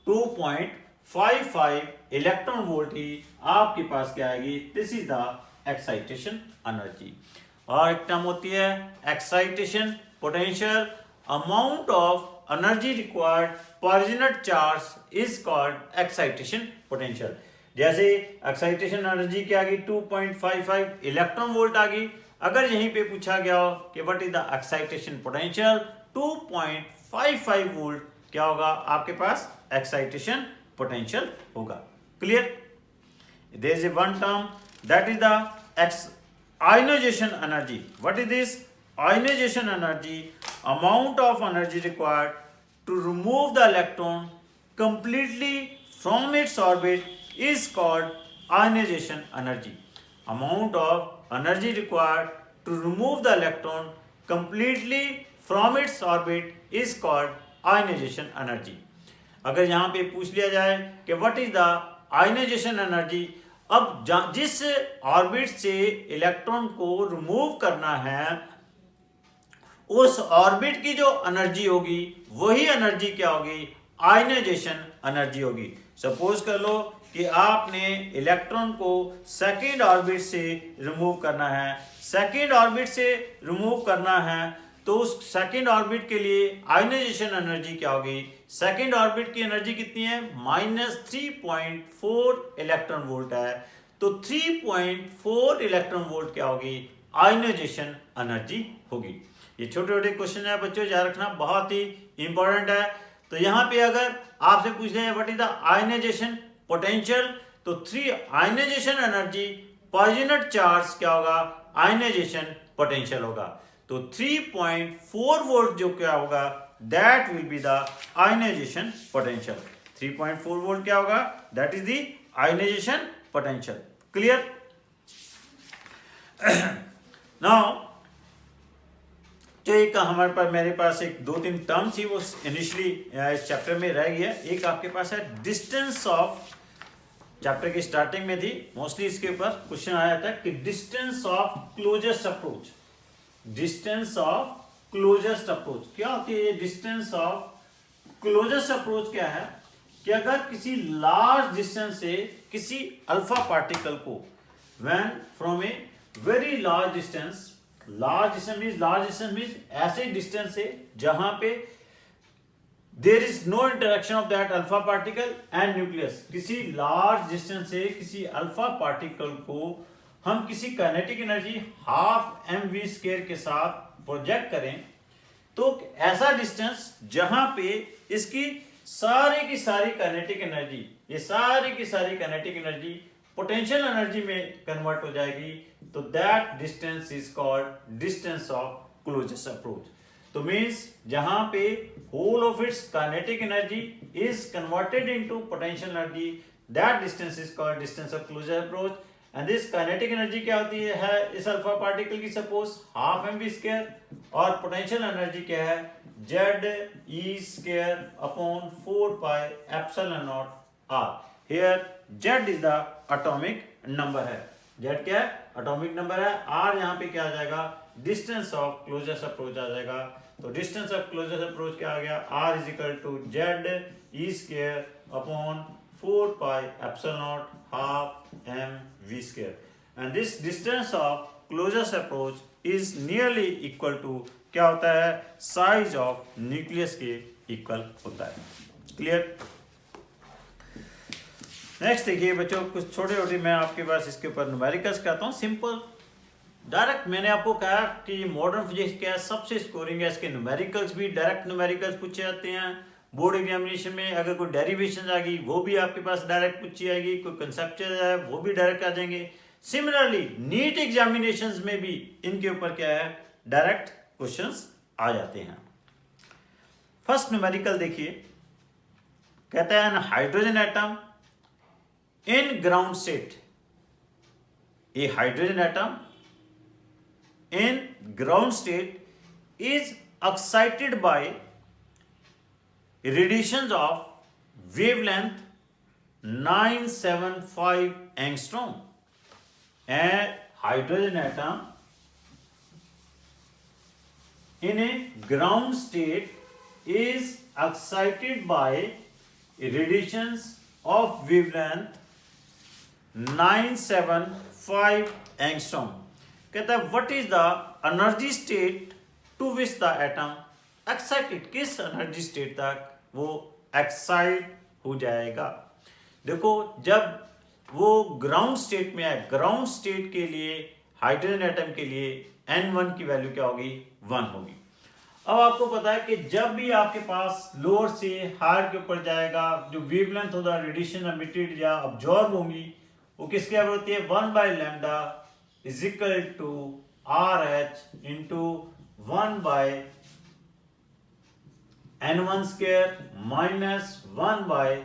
2.55 electron volt ही आपके पास क्या आएगी, this is the excitation energy. और एक टर्म होती है excitation potential, amount of energy required per unit charge is called excitation potential. जैसे एक्साइटेशन एनर्जी क्या आ गई, 2.55 इलेक्ट्रॉन वोल्ट आ गई। अगर यहीं पे पूछा गया हो कि what is the excitation potential, 2.55 volt क्या होगा आपके पास, एक्साइटेशन पोटेंशियल होगा। Clear? There is one term that is the ionization energy. What is this ionization energy, amount of energy required to remove the electron completely from its orbit is called ionization energy. Amount of energy required to remove the electron completely from its orbit is called ionization energy. अगर यहाँ पे पूछ लिया जाए कि what is the ionization energy, अब जिस ऑर्बिट से इलेक्ट्रॉन को रिमूव करना है उस ऑर्बिट की जो एनर्जी होगी वही एनर्जी क्या होगी, आयनाइजेशन एनर्जी होगी। सपोज कर लो कि आपने इलेक्ट्रॉन को सेकेंड ऑर्बिट से रिमूव करना है, सेकेंड ऑर्बिट से रिमूव करना है तो उस सेकेंड ऑर्बिट के लिए आयनाइजेशन एनर्जी क्या होगी, सेकेंड ऑर्बिट की एनर्जी कितनी है, -3.4 इलेक्ट्रॉन वोल्ट है। तो 3.4 इलेक्ट्रॉन वोल्ट क्या होगी, आयनाइजेशन एनर्जी होगी। ये छोटे छोटे क्वेश्चन है बच्चों, याद रखना बहुत ही इंपॉर्टेंट है। तो यहाँ पे अगर आपसे पूछ ले what is the ionization potential, तो 3 ionization energy per unit charge क्या होगा, आयनाइजेशन पोटेंशियल होगा। तो 3.4 वोल्ट जो क्या होगा, that will be the ionization potential. 3.4 volt क्या होगा, that is the ionization potential. Clear? Now तो एक हमारे पास मेरे पास एक 2-3 टर्म थी वो इनिशियली इस चैप्टर में रह गया। एक आपके पास है डिस्टेंस ऑफ, चैप्टर की स्टार्टिंग में थी, मोस्टली इसके ऊपर क्वेश्चन आया था कि distance of closest approach. Distance of closest approach क्या होती है, ये डिस्टेंस ऑफ क्लोजेस्ट अप्रोच क्या है कि अगर किसी लार्ज डिस्टेंस से किसी अल्फा पार्टिकल को, when from a very large distance, large distance means ऐसे डिस्टेंस से जहां पे there is no interaction of that alpha particle and nucleus. किसी लार्ज डिस्टेंस से किसी अल्फा पार्टिकल को हम किसी काइनेटिक एनर्जी 12 mv² के साथ प्रोजेक्ट करें, तो ऐसा डिस्टेंस जहां पे इसकी सारी की सारी काइनेटिक एनर्जी, ये सारी की सारी काइनेटिक एनर्जी पोटेंशियल एनर्जी में कन्वर्ट हो जाएगी, तो that distance is called distance of closest approach. तो मींस जहां पे whole of its kinetic energy is converted into potential energy, that distance is called distance of closer approach. And this kinetic energy क्या होती है इस अल्फा पार्टिकल की, suppose half M V square, और पोटेंशियल एनर्जी क्या है Z E square upon 4 pi epsilon not R. Here Z is the atomic number है, जेड क्या है एटॉमिक नंबर है, आर यहाँ पे क्या आ जाएगा डिस्टेंस ऑफ क्लोजर अप्रोच आ जाएगा। तो डिस्टेंस ऑफ क्लोजर अप्रोच क्या आ गया, R is equal to Z E square upon 4 pi epsilon naught half m v square, and this distance of closest approach is nearly equal to क्या होता है साइज ऑफ न्यूक्लियस के इक्वल होता है। क्लियर। नेक्स्ट देखिए बच्चों, कुछ छोटे छोटे मैं आपके पास इसके ऊपर न्यूमेरिकल्स कहता हूँ, सिंपल डायरेक्ट। मैंने आपको कहा कि मॉडर्न फिजिक्स क्या है सबसे स्कोरिंग है, इसके न्यूमेरिकल्स भी डायरेक्ट न्यूमेरिकल्स पूछे जाते हैं बोर्ड एग्जामिनेशन में। अगर कोई डेरिवेशन आ गई वो भी आपके पास डायरेक्ट पूछी जाएगी, कोई कंसेप्चुअल है वो भी डायरेक्ट आ जाएंगे। सिमिलरली नीट एग्जामिनेशंस में भी इनके ऊपर क्या है डायरेक्ट क्वेश्चंस आ जाते हैं। फर्स्ट न्यूमेरिकल देखिए, कहता है hydrogen atom in ground state, A hydrogen atom in ground state is excited by radiations of wavelength 975 angstrom. A hydrogen atom in a ground state is excited by radiations of wavelength 975 angstrom. कहता है what is the energy state to which the atom excited, किस एनर्जी स्टेट तक वो एक्साइट हो जाएगा। देखो जब वो ग्राउंड स्टेट में है, ग्राउंड स्टेट के लिए हाइड्रोजन एटम के लिए N1 की वैल्यू क्या होगी 1 होगी। अब आपको पता है कि जब भी आपके पास लोअर से हायर के ऊपर जाएगा, जो वेवलेंथ होगा रेडिएशन एमिटेड या अब्जॉर्ब होंगी वो किसके बराबर होती है 1 by lambda is equal to RH into 1 by N1 square minus 1 by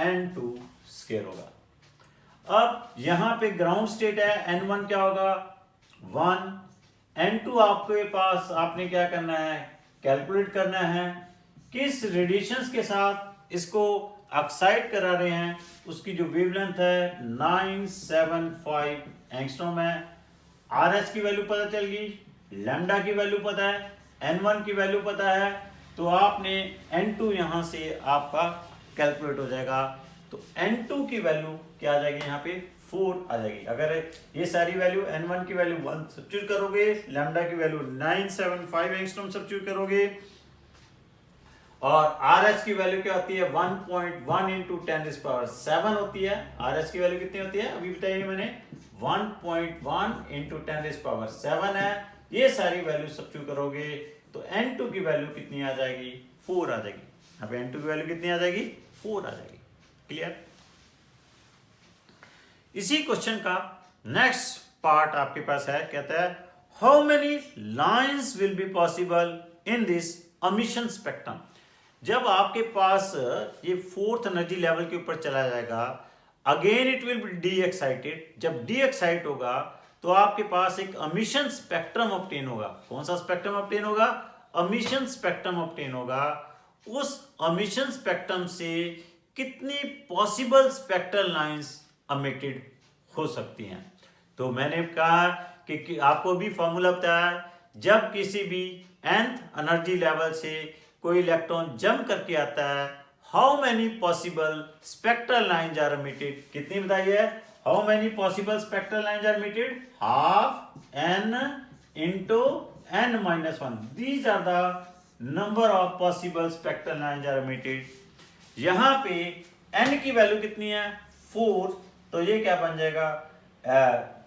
N2 square होगा। अब यहां पे ग्राउंड स्टेट है, N1 क्या होगा 1, N2 आपके पास आपने क्या करना है कैलकुलेट करना है, किस रेडिएशंस के साथ इसको एक्साइट करा रहे हैं, उसकी जो वेवलेंथ है 975 एंगस्ट्रॉम है। RH की वैल्यू पता चल गई, लैम्डा की वैल्यू पता है, N1 की वैल्यू पता है, तो आपने N2 यहां से आपका कैलकुलेट हो जाएगा। तो N2 की वैल्यू क्या आ जाएगी यहाँ पे 4 आ जाएगी। अगर ये सारी वैल्यू N1 की वैल्यू 1 सब्स्टिट्यूट करोगे, लैम्डा की वैल्यू 975 एंगस्ट्रॉम सब्स्टिट्यूट करोगे, और RH की वैल्यू क्या होती है 1.1 इंटू 10⁻7 होती है। RH की वैल्यू कितनी होती है अभी बताइए मैंने 1.1 इंटू 10⁻7 है। ये सारी वैल्यू सब्स्टिट्यूट करोगे तो N2 की वैल्यू कितनी आ जाएगी 4 आ जाएगी। यहाँ पे N2 की वैल्यू कितनी आ जाएगी 4 आ जाएगी। क्लियर। इसी क्वेश्चन का नेक्स्ट पार्ट आपके पास है, कहता है how many lines will be possible in this emission spectrum. जब आपके पास ये 4th एनर्जी लेवल के ऊपर चला जाएगा, again it will B D excited. जब डी एक्साइट होगा तो आपके पास एक एमिशन स्पेक्ट्रम ऑब्टेन होगा। कौन सा स्पेक्ट्रम ऑब्टेन होगा एमिशन स्पेक्ट्रम ऑब्टेन होगा। उस एमिशन स्पेक्ट्रम से कितनी पॉसिबल स्पेक्ट्रल लाइंस एमिटेड हो सकती हैं। तो मैंने कहा कि आपको भी फॉर्मूला बताया, जब किसी भी nth एनर्जी लेवल से कोई इलेक्ट्रॉन जंप करके आता है, how many possible spectral lines are emitted. कितनी बताइए how many possible spectral lines are emitted, half n into n-1। These are the number of possible spectral lines are emitted. यहां पे n की वैल्यू कितनी है 4, तो ये क्या बन जाएगा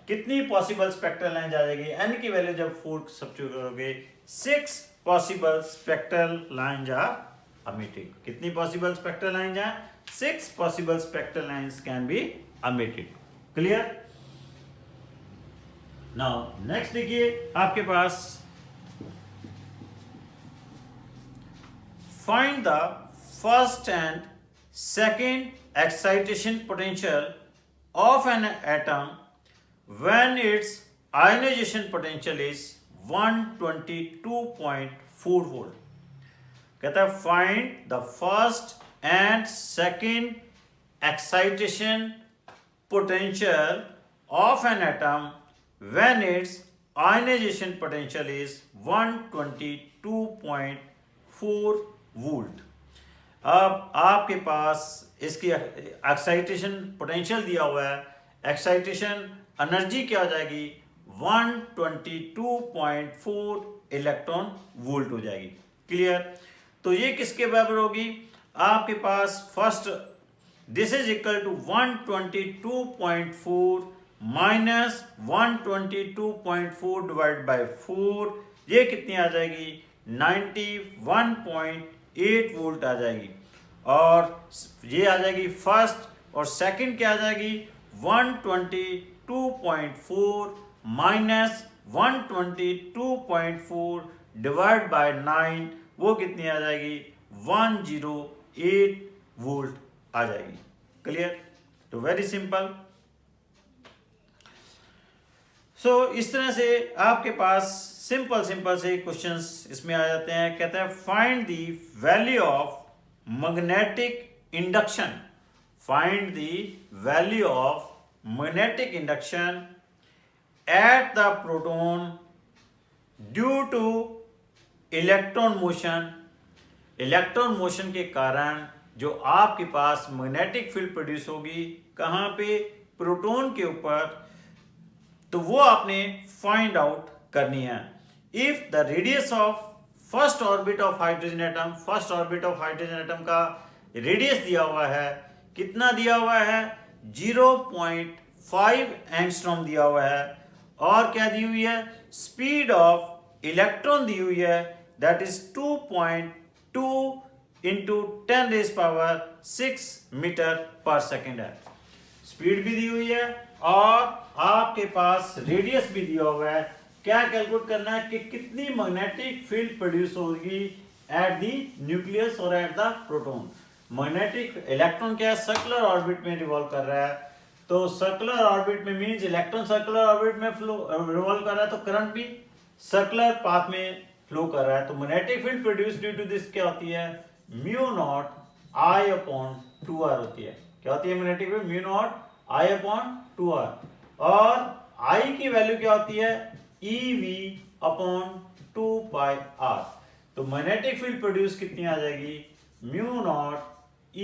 कितनी पॉसिबल स्पेक्ट्रल लाइंस आ जाएगी, n की वैल्यू जब 4 सब्स्टिट्यूट करोगे 6 possible spectral lines are emitted. कितनी पॉसिबल स्पेक्ट्रल लाइंस हैं 6 possible spectral lines can be emitted. Clear. Now next देखिए आपके पास find the first and second excitation potential of an atom when its ionization potential is 122.4 volt. कहता है find the first and second excitation potential of an atom when its ionization potential is 122.4 volt. अब आपके पास इसकी एक्साइटेशन पोटेंशियल दिया हुआ है, एक्साइटेशन एनर्जी क्या हो जाएगी 122.4 इलेक्ट्रॉन वोल्ट हो जाएगी। क्लियर? तो ये किसके बराबर होगी? आपके पास first this is equal to 122.4 minus 122.4 divide by 4, ये कितनी आ जाएगी 91.8 वोल्ट आ जाएगी। और ये आ जाएगी फर्स्ट, और सेकंड क्या आ जाएगी 122.4 माइनस 122.4 डिवाइड बाय 9, वो कितनी आ जाएगी 108 वोल्ट आ जाएगी। क्लियर? तो वेरी सिंपल। सो इस तरह से आपके पास सिंपल से क्वेश्चंस इसमें आ जाते हैं। कहते हैं find the value of magnetic induction, find the value of magnetic induction at the proton due two electron motion. Electron motion के कारण जो आपके पास मैग्नेटिक फील्ड प्रोड्यूस होगी, कहाँ पे? प्रोटॉन के ऊपर। तो वो आपने फाइंड आउट करनी है। If the radius of first orbit of hydrogen atom, first orbit of hydrogen atom का रेडियस दिया हुआ है, कितना दिया हुआ है 0.5 एंगस्ट्रॉम दिया हुआ है, और क्या दी हुई है स्पीड ऑफ इलेक्ट्रॉन दी हुई है दैट इज 2.2 इंटू 10⁻⁶ मीटर पर सेकेंड है। स्पीड भी दी हुई है और आपके पास रेडियस भी दिया हुआ है। क्या कैलकुलेट करना है कि कितनी मैग्नेटिक फील्ड प्रोड्यूस होगी एट द न्यूक्लियस और at the proton. Magnetic electron क्या है सर्कुलर ऑर्बिट में रिवॉल्व कर रहा है, तो सर्कुलर ऑर्बिट में मींस इलेक्ट्रॉन सर्कुलर ऑर्बिट में रिवॉल्व कर रहा है, तो करंट भी सर्कुलर पाथ में फ्लो कर रहा है। तो magnetic field produce due to this क्या होती है μ0 I/2r होती है। क्या होती है मैग्नेटिक फील्ड? μ0 I/2r। और I की वैल्यू क्या होती है EV/2πr। तो मैग्नेटिक फील्ड प्रोड्यूस कितनी आ जाएगी μ0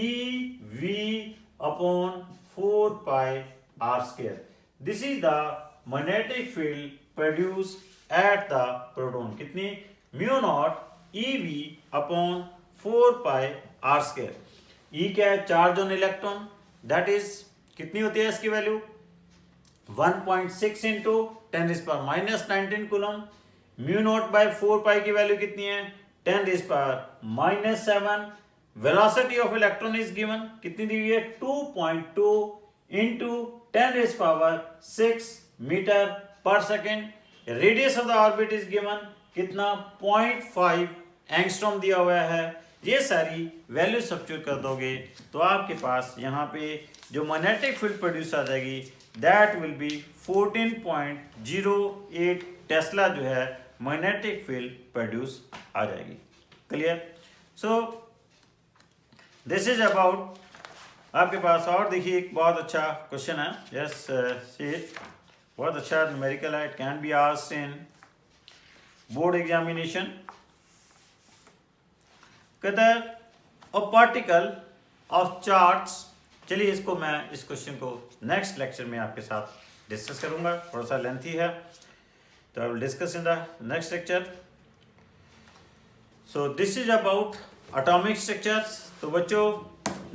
EV/4πr²। This is the magnetic field produce at the proton. कितनी? μ0 EV/4πr²। E क्या है? Charge on electron, that is कितनी होती है इसकी वैल्यू 1.6 इंटू 10⁻⁻19 कूलम। μ0/4π की वैल्यू कितनी है 10⁻⁻7। Velocity of electron is given, कितनी दी हुई है 2.2 इंटू 10⁻⁶ मीटर पर second. Radius of the orbit is given, कितना 0.5 एंगस्ट्रॉम दिया हुआ है। ये सारी वैल्यू सब्स्टिट्यूट कर दोगे तो आपके पास यहाँ पे जो मैग्नेटिक फील्ड प्रोड्यूस आ जाएगी दैट विल बी 14.08 टेस्ला जो है मैग्नेटिक फील्ड प्रोड्यूस आ जाएगी। Clear? So this is about आपके पास। और देखिए एक बहुत अच्छा क्वेश्चन है, यस सी इट, बहुत अच्छा न्यूमेरिकल है, it can be asked in board examination. कहता है अ पार्टिकल ऑफ चार्ट्स। चलिए इसको मैं इस क्वेश्चन को नेक्स्ट लेक्चर में आपके साथ डिस्कस करूंगा, थोड़ा सा लेंथी है, तो I will discuss in the next lecture. So this is about atomic structures. तो बच्चों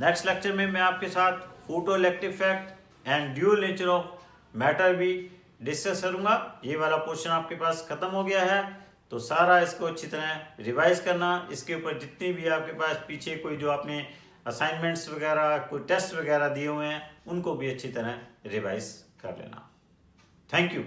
नेक्स्ट लेक्चर में मैं आपके साथ photo electric effect and dual nature of matter भी डिस्कस करूंगा। ये वाला पोर्शन आपके पास खत्म हो गया है, तो सारा इसको अच्छी तरह रिवाइज करना। इसके ऊपर जितनी भी आपके पास पीछे कोई जो आपने असाइनमेंट्स वगैरह कोई टेस्ट वगैरह दिए हुए हैं उनको भी अच्छी तरह रिवाइज कर लेना। Thank you.